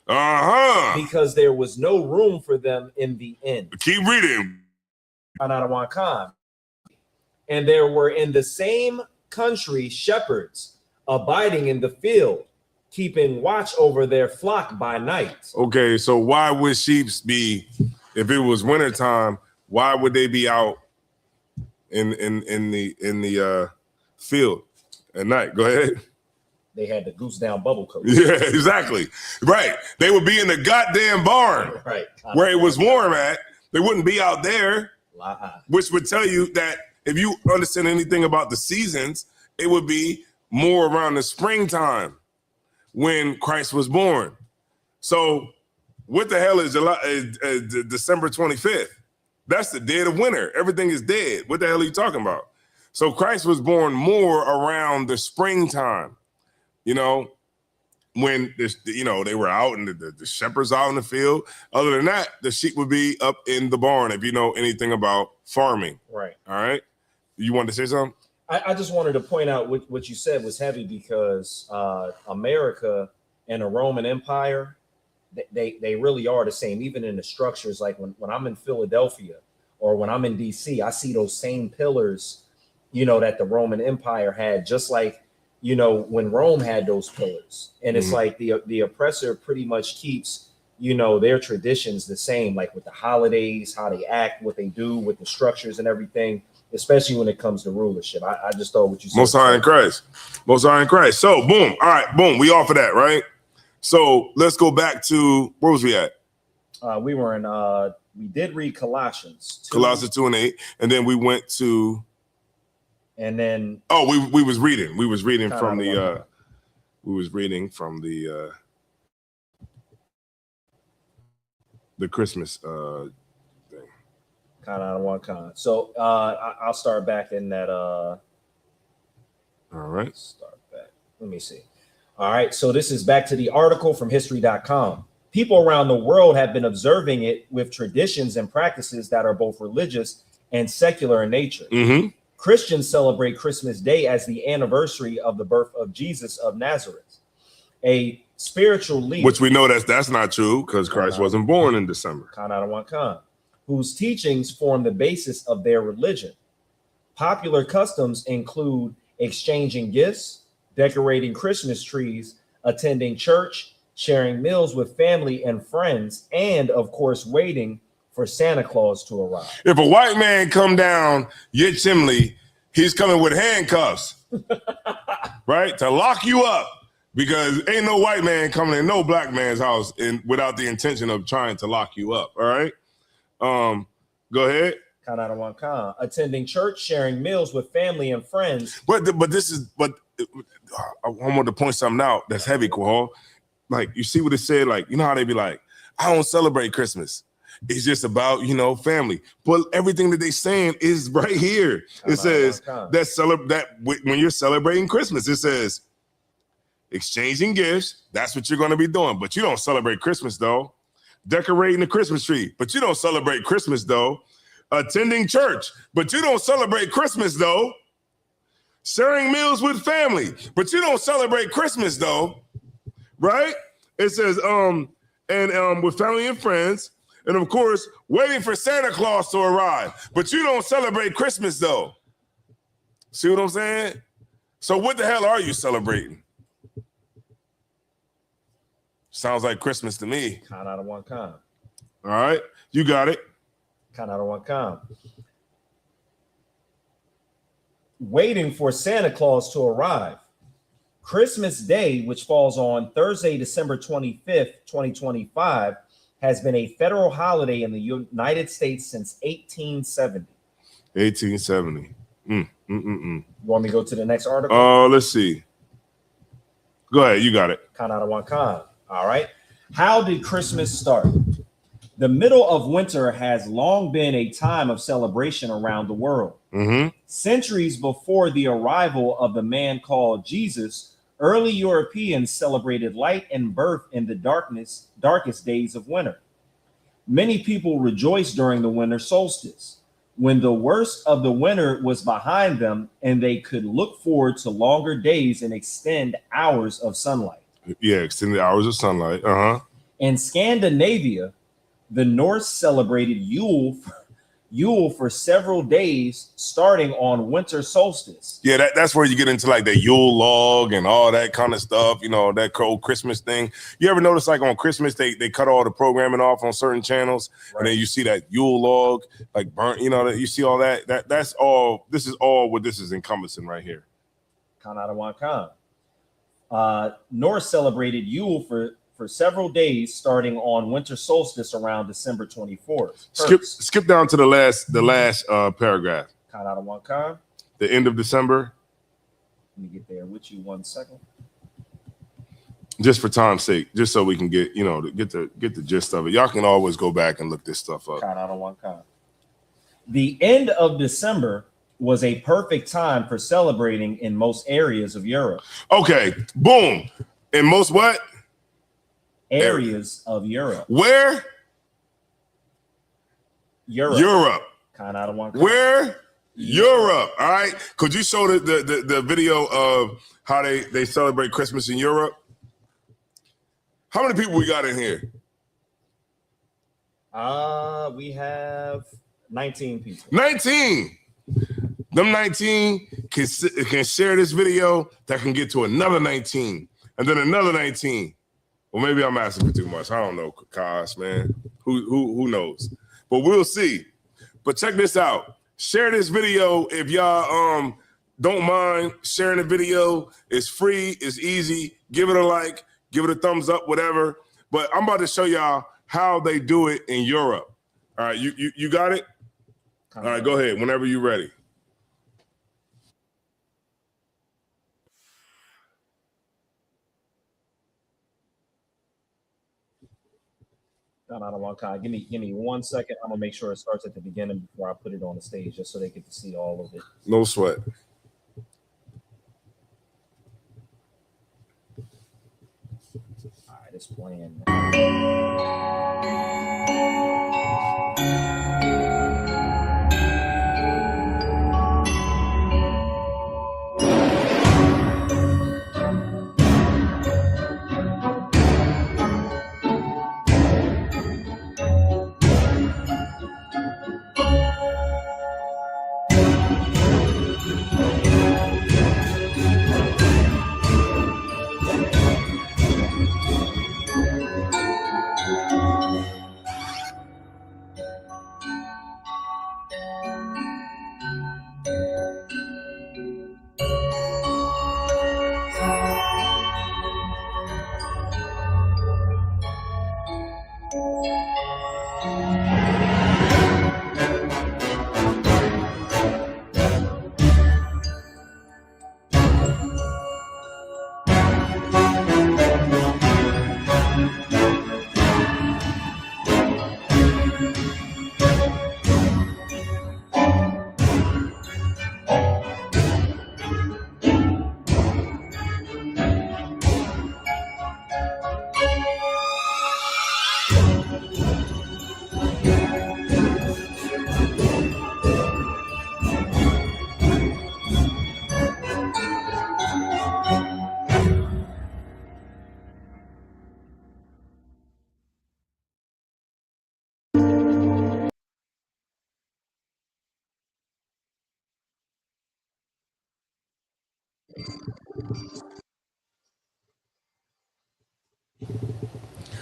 because there was no room for them in the inn. Keep reading. And there were in the same country shepherds abiding in the field, keeping watch over their flock by night. Okay, so why would sheep be, if it was wintertime, why would they be out in the field at night? Go ahead. They had the goose down bubble coat. Yeah, exactly. Right. They would be in the goddamn barn, right, where it was warm at. They wouldn't be out there, which would tell you that if you understand anything about the seasons, it would be more around the springtime when Christ was born. So what the hell is December 25th? That's the dead of winter. Everything is dead. What the hell are you talking about? So Christ was born more around the springtime, you know, when this, you know, they were out and the shepherds out in the field. Other than that, the sheep would be up in the barn, if you know anything about farming. Right. All right. You wanted to say something? I just wanted to point out what you said was heavy, because America and the Roman Empire, they really are the same, even in the structures. Like when I'm in Philadelphia or when I'm in DC, I see those same pillars, you know, that the Roman Empire had, just like, you know, when Rome had those pillars. And it's like the oppressor pretty much keeps, you know, their traditions the same, like with the holidays, how they act, what they do with the structures and everything, especially when it comes to rulership. I just thought what you said. Most High in Christ. Most High in Christ. So boom. All right, boom. We off of that, right? So let's go back to, where was we at? We were in we did read Colossians 2, Colossians 2 and 8. And then we went to, and then we was reading. We was reading Kinda from the out the Christmas thing. kind of one kind. So I'll start back in that All right. start back. Let me see. All right. So this is back to the article from history.com. People around the world have been observing it with traditions and practices that are both religious and secular in nature. Mm-hmm. Christians celebrate Christmas Day as the anniversary of the birth of Jesus of Nazareth, a spiritual leader. Which we know that's not true, because Christ wasn't born in December. Whose teachings form the basis of their religion. Popular customs include exchanging gifts, decorating Christmas trees, attending church, sharing meals with family and friends, and of course, waiting for Santa Claus to arrive. If a white man come down your chimney, he's coming with handcuffs, right? To lock you up, because ain't no white man coming in no black man's house without the intention of trying to lock you up. All right. Go ahead. Attending church, sharing meals with family and friends. But I want to point something out that's heavy, Quahal. Like, you see what it said? Like, you know how they be like, I don't celebrate Christmas. It's just about, you know, family. But everything that they saying is right here. It says that when you're celebrating Christmas, it says exchanging gifts. That's what you're going to be doing. But you don't celebrate Christmas, though. Decorating the Christmas tree. But you don't celebrate Christmas, though. Attending church. But you don't celebrate Christmas, though. Sharing meals with family. But you don't celebrate Christmas, though. Right? It says, with family and friends. And of course, waiting for Santa Claus to arrive. But you don't celebrate Christmas, though. See what I'm saying? So what the hell are you celebrating? Sounds like Christmas to me. All right, you got it. Waiting for Santa Claus to arrive. Christmas Day, which falls on Thursday, December 25th, 2025, has been a federal holiday in the United States since 1870. 1870. You want me to go to the next article? Let's see. Go ahead, you got it. All right. How did Christmas start? The middle of winter has long been a time of celebration around the world. Centuries before the arrival of the man called Jesus, early Europeans celebrated light and birth in the darkest days of winter. Many people rejoiced during the winter solstice, when the worst of the winter was behind them and they could look forward to longer days and extend hours of sunlight. Yeah, extended hours of sunlight. In Scandinavia, the Norse celebrated Yule for several days, starting on winter solstice. Yeah, that's where you get into like the Yule log and all that kind of stuff, you know, that cold Christmas thing. You ever notice like on Christmas, they cut all the programming off on certain channels, right? And then you see that Yule log, like burnt, you know, that you see all that. That's all, this is all what this is encompassing right here. Norse celebrated Yule for several days, starting on winter solstice around December 24th. Skip down to the last paragraph. The end of December. Let me get there with you 1 second. Just for time's sake, just so we can get, you know, get the gist of it. Y'all can always go back and look this stuff up. The end of December was a perfect time for celebrating in most areas of Europe. Okay, boom. In most what? Areas of Europe. Where? Europe. Europe. Kind of out of one. Where? Europe. All right. Could you show the video of how they celebrate Christmas in Europe? How many people we got in here? We have 19 people. 19. Them 19 can share this video that can get to another 19 and then another 19. Well, maybe I'm asking for too much. I don't know, Kaz, man. Who knows? But we'll see. But check this out. Share this video if y'all don't mind sharing the video. It's free, it's easy. Give it a like, give it a thumbs up, whatever. But I'm about to show y'all how they do it in Europe. All right, you got it? All right, go ahead whenever you're ready. Out of one kind. Give me 1 second. I'm gonna make sure it starts at the beginning before I put it on the stage, just so they get to see all of it. No sweat. All right, it's playing.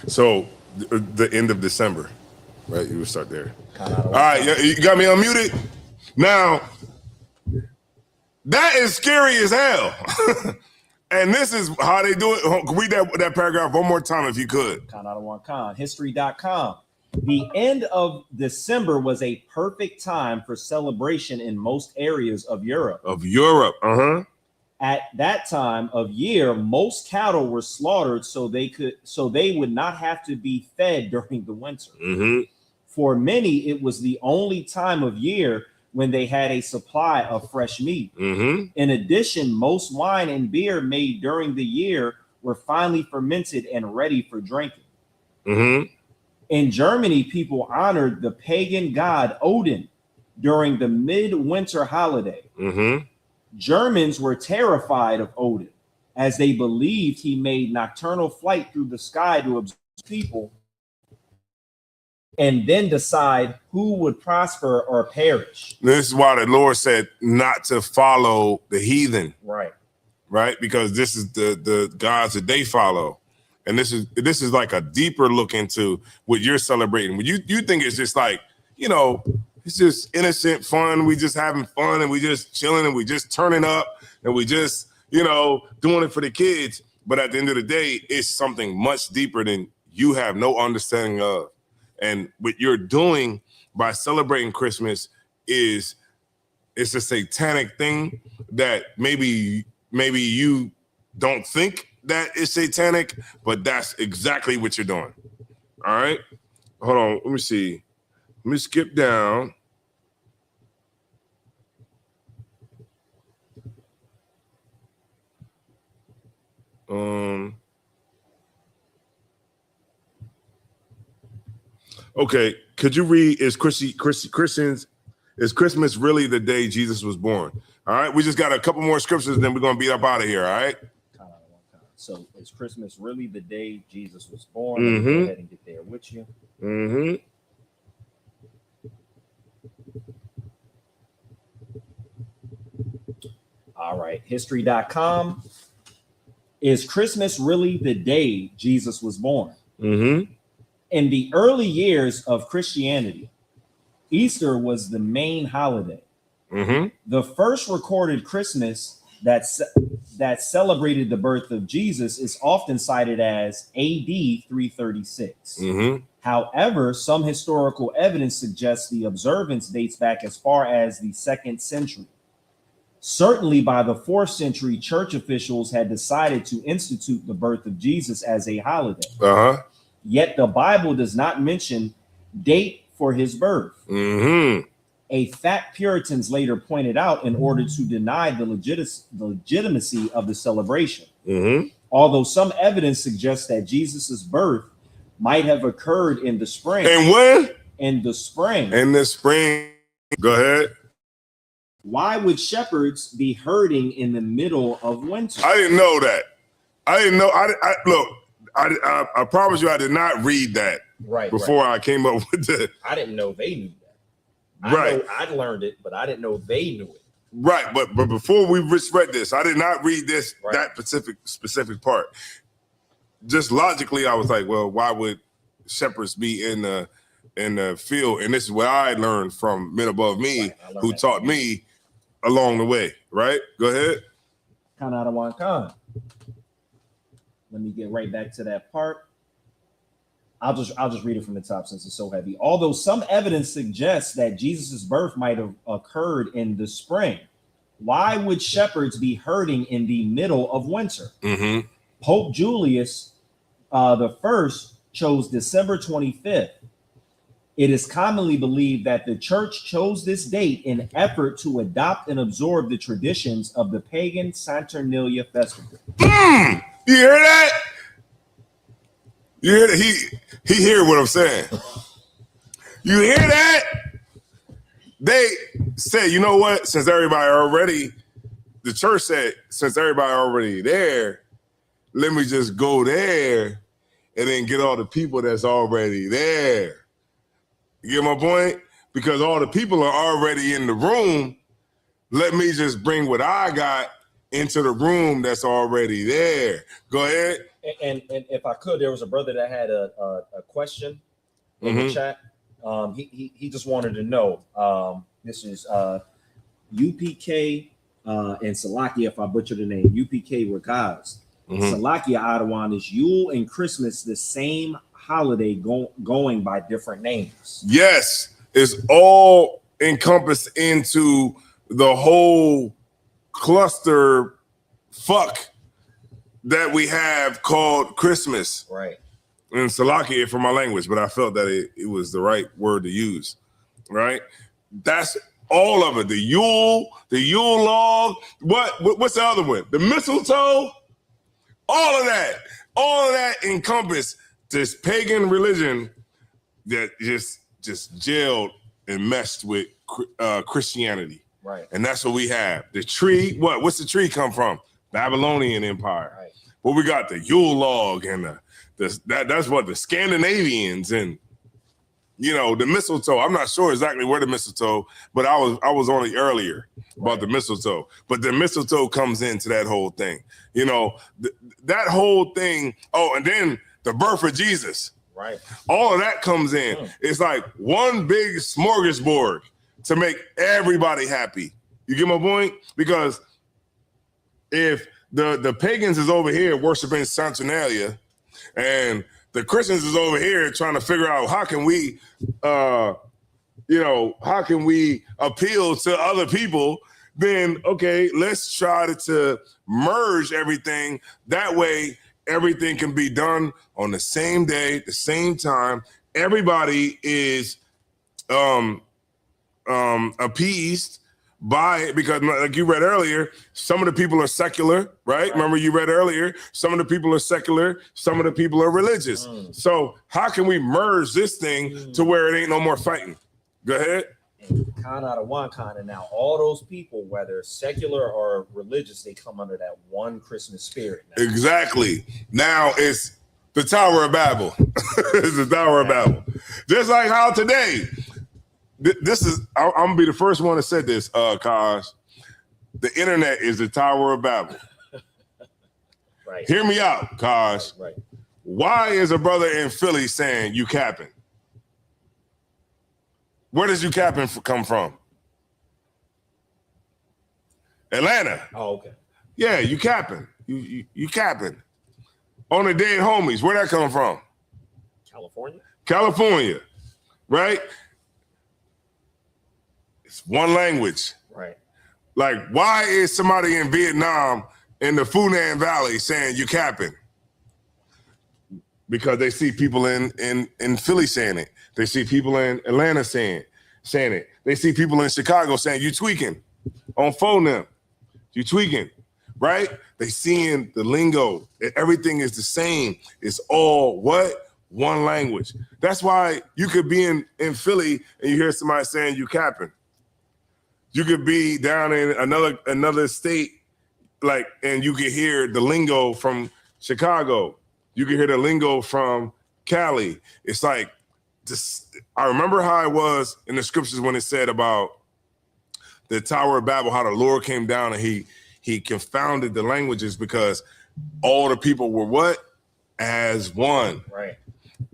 So the end of December, right? You would start there. All right, you got me unmuted. Now, that is scary as hell. And this is how they do it. Read that paragraph one more time if you could. History.com. The end of December was a perfect time for celebration in most areas of Europe. At that time of year, most cattle were slaughtered so they would not have to be fed during the winter. For many, it was the only time of year when they had a supply of fresh meat. In addition, most wine and beer made during the year were finely fermented and ready for drinking. In Germany, people honored the pagan god Odin during the midwinter holiday. Germans were terrified of Odin, as they believed he made nocturnal flight through the sky to observe people and then decide who would prosper or perish. This is why the Lord said not to follow the heathen. Right? Because this is the gods that they follow. And this is like a deeper look into what you're celebrating. When you think it's just like, you know, it's just innocent fun. We just having fun and we just chilling and we just turning up and we just, you know, doing it for the kids. But at the end of the day, it's something much deeper than you have no understanding of. And what you're doing by celebrating Christmas it's a satanic thing that maybe you don't think that is satanic, but that's exactly what you're doing. All right. Hold on. Let me see. Let me skip down. Okay, could you read? Is Christians? Is Christmas really the day Jesus was born? All right, we just got a couple more scriptures, then we're gonna be up out of here. All right. So is Christmas really the day Jesus was born? Let me go ahead and get there with you. All right, history.com. Is Christmas really the day Jesus was born? In the early years of Christianity, Easter was the main holiday. The first recorded Christmas that celebrated the birth of Jesus is often cited as AD 336. However, some historical evidence suggests the observance dates back as far as the 2nd century. Certainly by the 4th century, church officials had decided to institute the birth of Jesus as a holiday. Yet the Bible does not mention date for his birth. A fact Puritans later pointed out in order to deny the legitimacy of the celebration. Although some evidence suggests that Jesus's birth might have occurred in the spring. And when? In the spring. In the spring. Go ahead. Why would shepherds be herding in the middle of winter? I didn't know that. I didn't know. Look, I promise you, I did not read that before I came up with the. I didn't know they knew that. I'd learned it, but I didn't know they knew it. Right, but before we read this, I did not read this that specific part. Just logically, I was like, well, why would shepherds be in the field? And this is what I learned from men above me, who taught me along the way. Right? Go ahead. Khan. Let me get right back to that part. I'll just read it from the top since it's so heavy. Although some evidence suggests that Jesus's birth might have occurred in the spring, why would shepherds be herding in the middle of winter? Pope Julius the First chose December 25th. It is commonly believed that the church chose this date in an effort to adopt and absorb the traditions of the pagan Saturnalia festival. You hear that? You hear that? He hear what I'm saying. You hear that? They said, you know what? Since everybody already, the church said, since everybody already there, let me just go there and then get all the people that's already there. You get my point? Because all the people are already in the room. Let me just bring what I got into the room that's already there. Go ahead. And if I could, there was a brother that had a question in the chat. He just wanted to know. This is UPK and Salakia, if I butcher the name, UPK Regaz. Salakia Adawan, is Yule and Christmas the same holiday going by different names? Yes, it's all encompassed into the whole cluster fuck that we have called Christmas. Right. And Salakia for my language, but I felt that it was the right word to use. Right? That's all of it. The Yule log. What's the other one? The mistletoe. All of that encompassed this pagan religion that just gelled and meshed with Christianity. Right. And that's what we have. The tree. What's the tree come from? Babylonian Empire. Right. Well, we got the Yule log and that's what the Scandinavians and the mistletoe. I'm not sure exactly where the mistletoe, but I was on it earlier about the mistletoe. But the mistletoe comes into that whole thing. That whole thing. Oh, and then the birth of Jesus. Right. All of that comes in. It's like one big smorgasbord to make everybody happy. You get my point? Because if the pagans is over here worshiping Saturnalia, and the Christians is over here trying to figure out how can we appeal to other people, then okay, let's try to merge everything. That way everything can be done on the same day, the same time. Everybody is appeased, buy it because, like you read earlier, some of the people are secular, right? Remember you read earlier, some of the people are secular, some of the people are religious. So how can we merge this thing to where it ain't no more fighting? Go ahead. And kind out of one kind, and now all those people, whether secular or religious, they come under that one Christmas spirit. Now. Exactly. Now it's the Tower of Babel. It's the Tower of Babel. Just like how today, this is, I'm gonna be the first one to say this, Kaj. The internet is the Tower of Babel. Right. Hear me out, Kaj. Right. Why is a brother in Philly saying you capping? Where does you capping come from? Atlanta. Oh, okay. Yeah, you capping. You capping. On the dead homies. Where that come from? California. California, right? It's one language. Right. Like, why is somebody in Vietnam in the Funan Valley saying you capping? Because they see people in Philly saying it. They see people in Atlanta saying it. They see people in Chicago saying you tweaking on phone them. You tweaking, right? They seeing the lingo. Everything is the same. It's all what? One language. That's why you could be in Philly and you hear somebody saying you capping. You could be down in another state, like, and you could hear the lingo from Chicago. You could hear the lingo from Cali. It's like this. I remember how it was in the scriptures when it said about the Tower of Babel, how the Lord came down and he confounded the languages because all the people were what? As one. Right.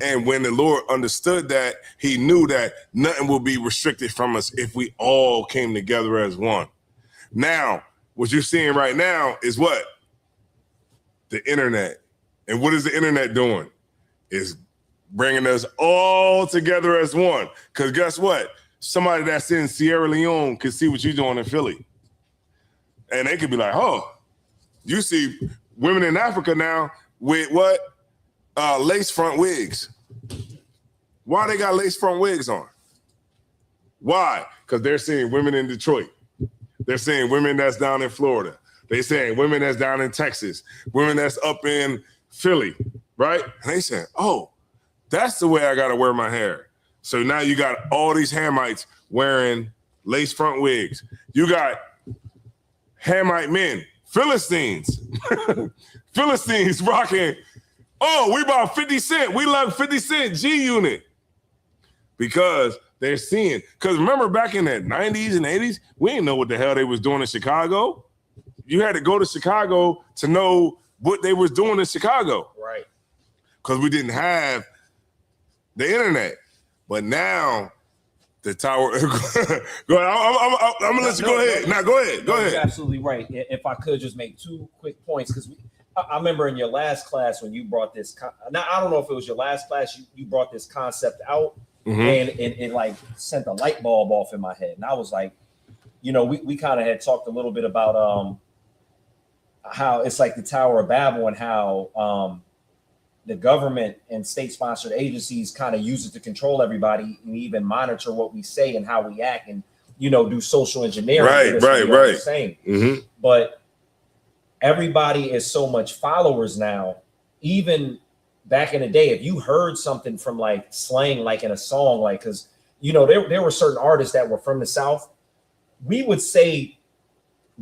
And when the Lord understood that, he knew that nothing will be restricted from us if we all came together as one. Now, what you're seeing right now is what? The internet. And what is the internet doing? It's bringing us all together as one. Because guess what? Somebody that's in Sierra Leone can see what you're doing in Philly. And they could be like, oh, you see women in Africa now with what? Lace front wigs. Why they got lace front wigs on? Why? Because they're seeing women in Detroit. They're seeing women that's down in Florida. They're saying women that's down in Texas, women that's up in Philly, right? And they saying, oh, that's the way I got to wear my hair. So now you got all these Hamites wearing lace front wigs. You got Hamite men, Philistines, Philistines rocking. Oh, we bought 50 Cent. We love 50 Cent G Unit. Because they're seeing, because remember back in the 90s and 80s, we didn't know what the hell they was doing in Chicago. You had to go to Chicago to know what they was doing in Chicago. Right. Because we didn't have the internet. But now the tower, go ahead. I'm gonna let you go ahead. Now go ahead. Go ahead. You're absolutely right. If I could just make 2 quick points, because I remember in your last class when you brought this. Now I don't know if it was your last class. You brought this concept out, and it like sent a light bulb off in my head, and I was like, you know, we kind of had talked a little bit about how it's like the Tower of Babel and how the government and state-sponsored agencies kind of use it to control everybody and even monitor what we say and how we act, and you know, do social engineering. Right. Saying, but everybody is so much followers now. Even back in the day, if you heard something from like slang, like in a song, like, because you know there were certain artists that were from the South, we would say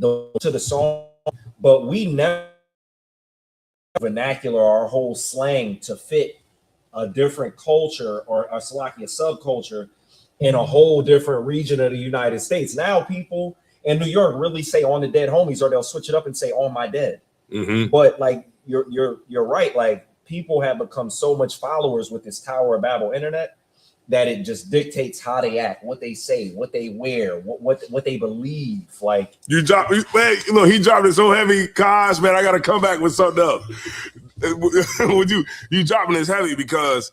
to the song, but we never vernacular, our whole slang to fit a different culture or a Slovakia subculture in a whole different region of the United States. Now people in New York really say on the dead homies, or they'll switch it up and say on my dead. But like you're right. Like people have become so much followers with this Tower of Babel internet that it just dictates how they act, what they say, what they wear, what they believe. Like you dropped, man, you know, he dropped it so heavy, Kaz, man, I got to come back with something else. Would you dropping this heavy because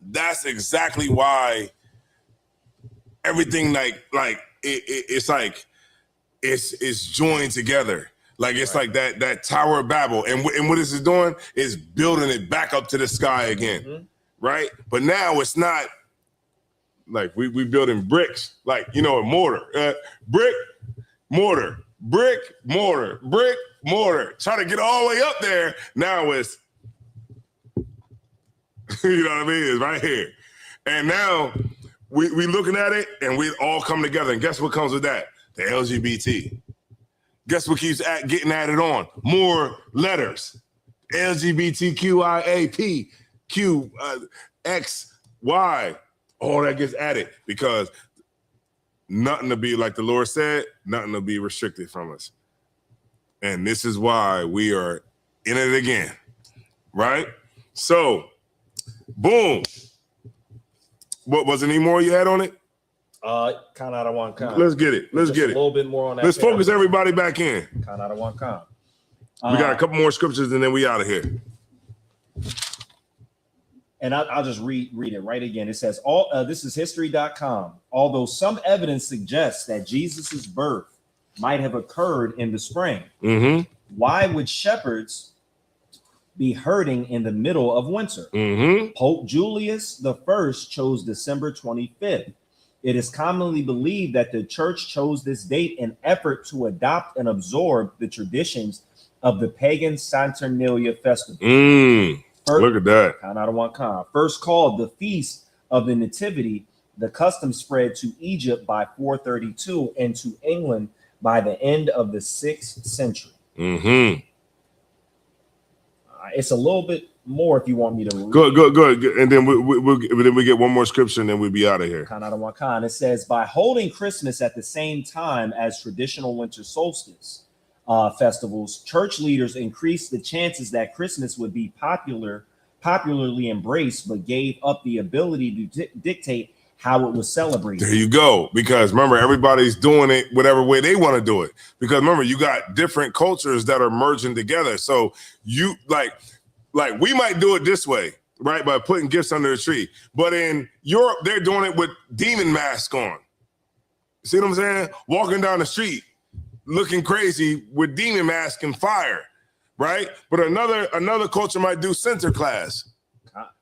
that's exactly why everything it's like it's joined together. Like it's like that Tower of Babel, and what this is doing is building it back up to the sky again, right? But now it's not like we building bricks, like mortar, brick, mortar, brick, mortar, brick, mortar. Try to get all the way up there. Now it's you know what I mean? It's right here. And now we looking at it and we all come together. And guess what comes with that? The LGBT. Guess what keeps getting added on? More letters. LGBTQIAP, Q, X, Y. All that gets added because nothing to be, like the Lord said, nothing to be restricted from us. And this is why we are in it again. Right? So, boom. What was any more you had on it? Kind out of one kind. Let's get it. Let's get it. A little bit more on that. Let's focus everybody back in. Kind out of one kind. We got a couple more scriptures and then we out of here. And I'll just read it right again. It says, this is history.com. Although some evidence suggests that Jesus's birth might have occurred in the spring, why would shepherds be herding in the middle of winter? Pope Julius I chose December 25th. It is commonly believed that the church chose this date in effort to adopt and absorb the traditions of the pagan Saturnalia festival. Look at that. Kind out of one kind. First called the Feast of the Nativity, the custom spread to Egypt by 432 and to England by the end of the 6th century. It's a little bit more if you want me to read. Good. And then we get one more scripture and then we'll be out of here. Kind out of one kind. It says, by holding Christmas at the same time as traditional winter solstice festivals, church leaders increased the chances that Christmas would be popularly embraced, but gave up the ability to dictate how it was celebrated. There you go. Because remember, everybody's doing it whatever way they want to do it. Because remember, you got different cultures that are merging together. So you like we might do it this way, right? By putting gifts under the tree. But in Europe, they're doing it with demon masks on. See what I'm saying? Walking down the street, looking crazy with demon mask and fire, right? But another culture might do center class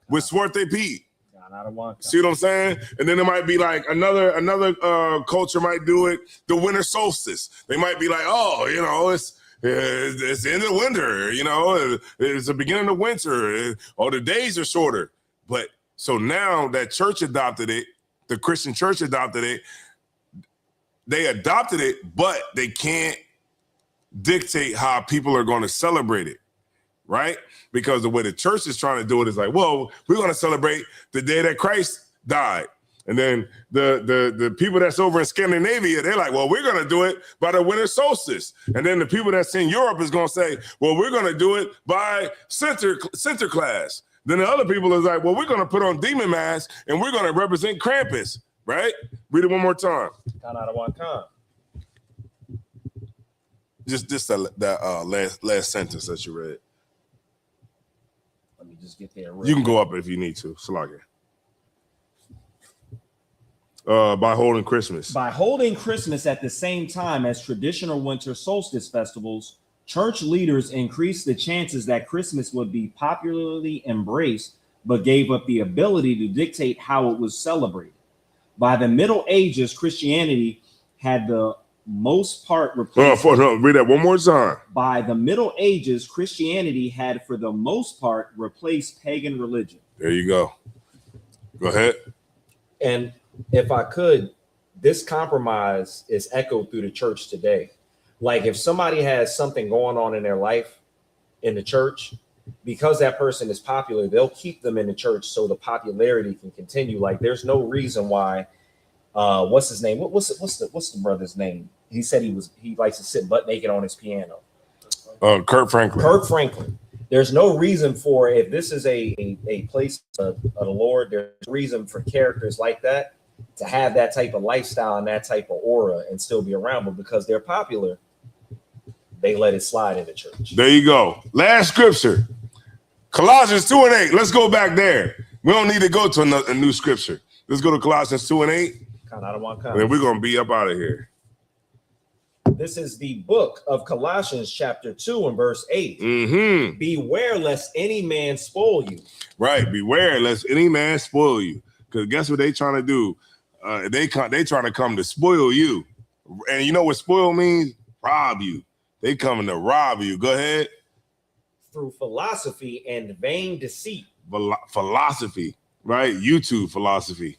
with Swarte Pete. See what I'm saying? And then it might be like another culture might do it the winter solstice. They might be like, it's the end of the winter, it's the beginning of winter, or the days are shorter. But so now that church adopted it, the Christian church adopted it, they adopted it, but they can't dictate how people are going to celebrate it, right? Because the way the church is trying to do it is like, well, we're going to celebrate the day that Christ died. And then the people that's over in Scandinavia, they're like, well, we're going to do it by the winter solstice. And then the people that's in Europe is going to say, well, we're going to do it by center class. Then the other people is like, well, we're going to put on demon masks and we're going to represent Krampus, right? Read it one more time. Kind out of one kind. Just that last sentence that you read. Let me just get there. You can go up if you need to. Salage. By holding Christmas. By holding Christmas at the same time as traditional winter solstice festivals, church leaders increased the chances that Christmas would be popularly embraced, but gave up the ability to dictate how it was celebrated. By the Middle Ages, Christianity had the most part replaced. Read that one more time. By the Middle Ages, Christianity had for the most part replaced pagan religion. There you go. Go ahead. And if I could, this compromise is echoed through the church today. Like if somebody has something going on in their life in the church, because that person is popular, they'll keep them in the church so the popularity can continue. Like there's no reason why. What's his name? What's the brother's name? He said he likes to sit butt naked on his piano. Kurt Franklin. Kurt Franklin. There's no reason for, if this is a place of the Lord, there's a reason for characters like that to have that type of lifestyle and that type of aura and still be around. But because they're popular, they let it slide in the church. There you go. Last scripture. Colossians 2:8. Let's go back there. We don't need to go to a new scripture. Let's go to Colossians 2:8. Kind out of one kind. And then we're going to be up out of here. This is the book of Colossians chapter 2 and verse 8. Beware lest any man spoil you. Right. Beware lest any man spoil you. Because guess what they trying to do? they trying to come to spoil you. And you know what spoil means? Rob you. They coming to rob you. Go ahead. Through philosophy and vain deceit. Philosophy, right? YouTube philosophy,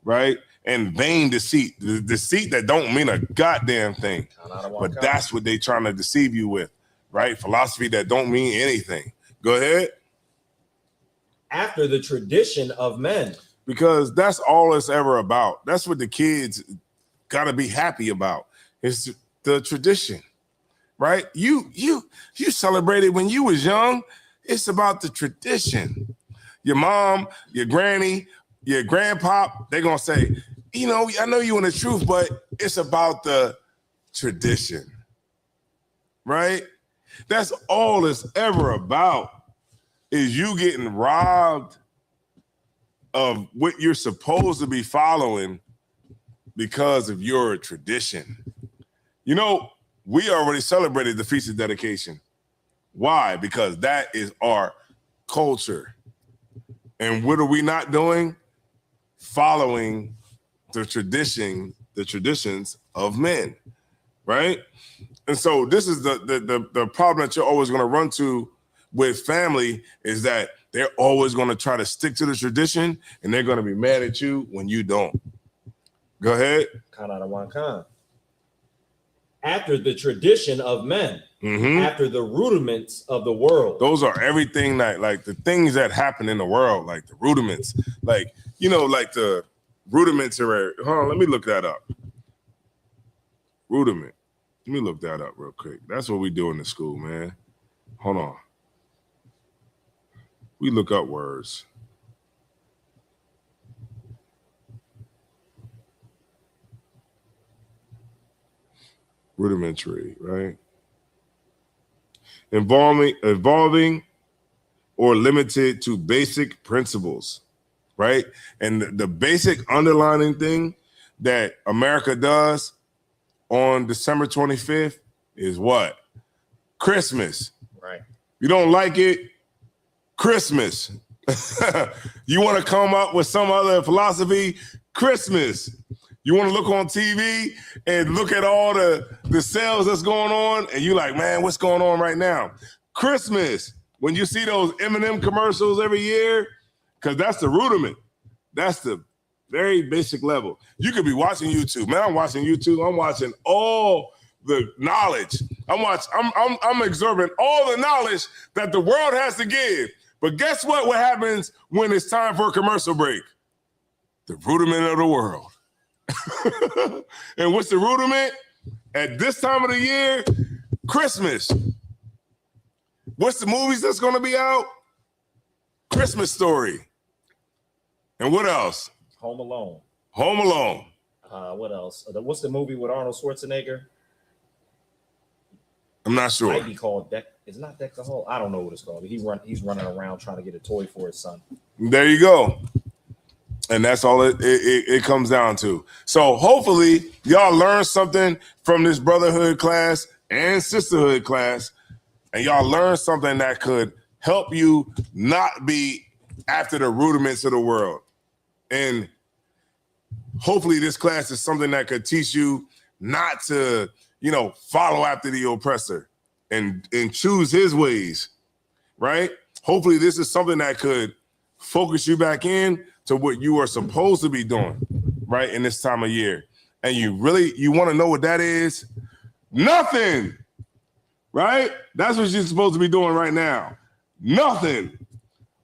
right? And vain deceit. The deceit that don't mean a goddamn thing. But that's what they trying to deceive you with, right? Philosophy that don't mean anything. Go ahead. After the tradition of men. Because that's all it's ever about. That's what the kids got to be happy about. It's the tradition, right? You celebrated when you was young. It's about the tradition. Your mom, your granny, your grandpop, they're going to say, you know, I know you in the truth, but it's about the tradition, right? That's all it's ever about, is you getting robbed of what you're supposed to be following because of your tradition. You know, we already celebrated the Feast of Dedication. Why? Because that is our culture. And what are we not doing? Following the traditions of men, right? And so this is the problem that you're always going to run to with family, is that they're always going to try to stick to the tradition, and they're going to be mad at you when you don't. Go ahead. After the tradition of men, after the rudiments of the world. Those are everything that, like, the things that happen in the world, like the rudiments, like, you know, like the rudimentary. Hold on, let me look that up. Rudiment. Let me look that up real quick. That's what we do in the school, man. Hold on. We look up words. Rudimentary, right? Evolving or limited to basic principles, right? And the basic underlining thing that America does on December 25th is what? Christmas. Right. You don't like it? Christmas. You want to come up with some other philosophy? Christmas. You want to look on TV and look at all the sales that's going on, and you like, man, what's going on right now? Christmas. When you see those M&M commercials every year, because that's the rudiment. That's the very basic level. You could be watching YouTube. Man, I'm watching YouTube. I'm watching all the knowledge. I'm absorbing all the knowledge that the world has to give. But guess what? What happens when it's time for a commercial break? The rudiment of the world. And what's the rudiment? At this time of the year, Christmas. What's the movies that's going to be out? Christmas Story. And what else? Home Alone. Home Alone. What else? What's the movie with Arnold Schwarzenegger? I'm not sure. Might be called Deck. It's not Deck the Hall. I don't know what it's called. He's running around trying to get a toy for his son. There you go. And that's all it comes down to. So hopefully y'all learn something from this brotherhood class and sisterhood class, and y'all learn something that could help you not be after the rudiments of the world. And hopefully this class is something that could teach you not to, you know, follow after the oppressor and choose his ways, right? Hopefully this is something that could focus you back in to what you are supposed to be doing, right, in this time of year. And you want to know what that is? Nothing, right? That's what you're supposed to be doing right now. Nothing.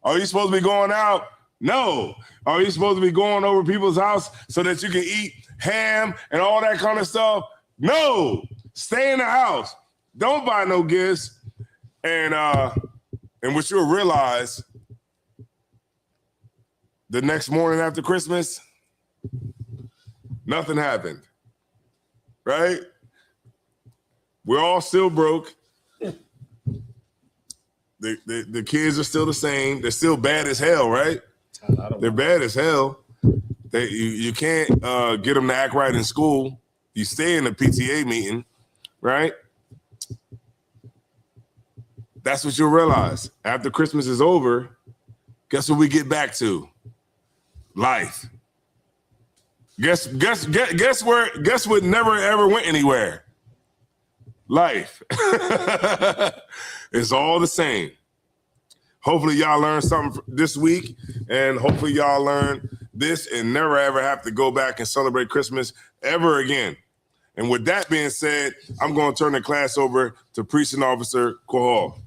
Are you supposed to be going out? No. Are you supposed to be going over people's house so that you can eat ham and all that kind of stuff? No. Stay in the house. Don't buy no gifts. And what you'll realize the next morning after Christmas, nothing happened, right? We're all still broke. The kids are still the same. They're still bad as hell, right? They're bad as hell. You can't get them to act right in school. You stay in the PTA meeting, right? That's what you'll realize. After Christmas is over, guess what we get back to? Life. Guess what never ever went anywhere? Life. It's all the same. Hopefully y'all learned something this week, and hopefully y'all learn this and never ever have to go back and celebrate Christmas ever again. And with that being said, I'm going to turn the class over to Precinct Officer Quahal.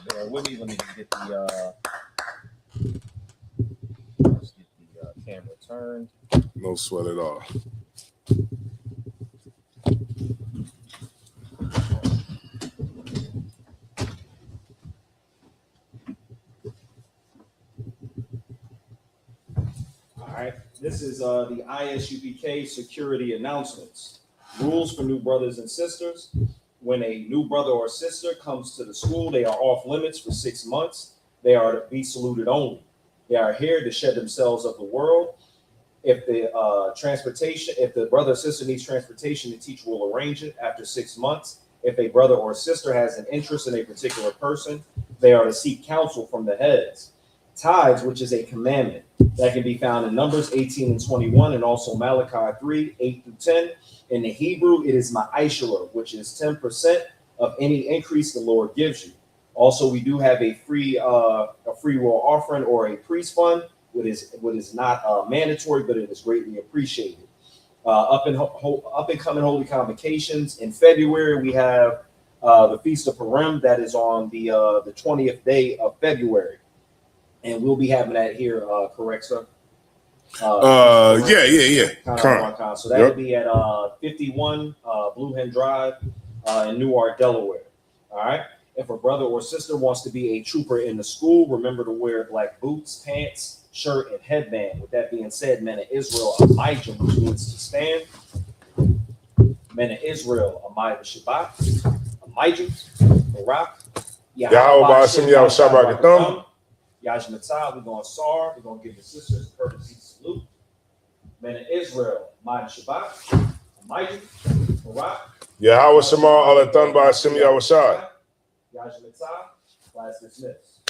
Bear with me. Let me get the let's get the camera turned. No sweat at all. All right, this is the ISUPK security announcements. Rules for new brothers and sisters. When a new brother or sister comes to the school, they are off limits for 6 months. They are to be saluted only. They are here to shed themselves of the world. If the if the brother or sister needs transportation, the teacher will arrange it after 6 months. If a brother or sister has an interest in a particular person, they are to seek counsel from the heads. Tithes, which is a commandment that can be found in Numbers 18 and 21, and also Malachi 3, 8 through 10. In the Hebrew, it is ma'ashara, which is 10% of any increase the Lord gives you. Also, we do have a free will offering or a priest fund, what is not mandatory, but it is greatly appreciated. Up and coming holy convocations in February, we have the Feast of Purim that is on the 20th day of February. And we'll be having that here, correct, sir? Yeah. So that'll be at 51 Blue Hen Drive in Newark, Delaware. All right. If a brother or sister wants to be a trooper in the school, remember to wear black boots, pants, shirt, and headband. With that being said, men of Israel, Amijah, which means to stand. Men of Israel, Amijah Shabbat, Amijah, Barak, Yahweh Shem Yahweh Shabbat. Yajmatzah, we're going to Sar. We're going to give the sisters a courtesy salute. Men of Israel, Amijah Shabbat, Amijah, Barak. Yahweh Shema Alatan by Shem Yahweh Shai. Yajmatzah, class dismissed.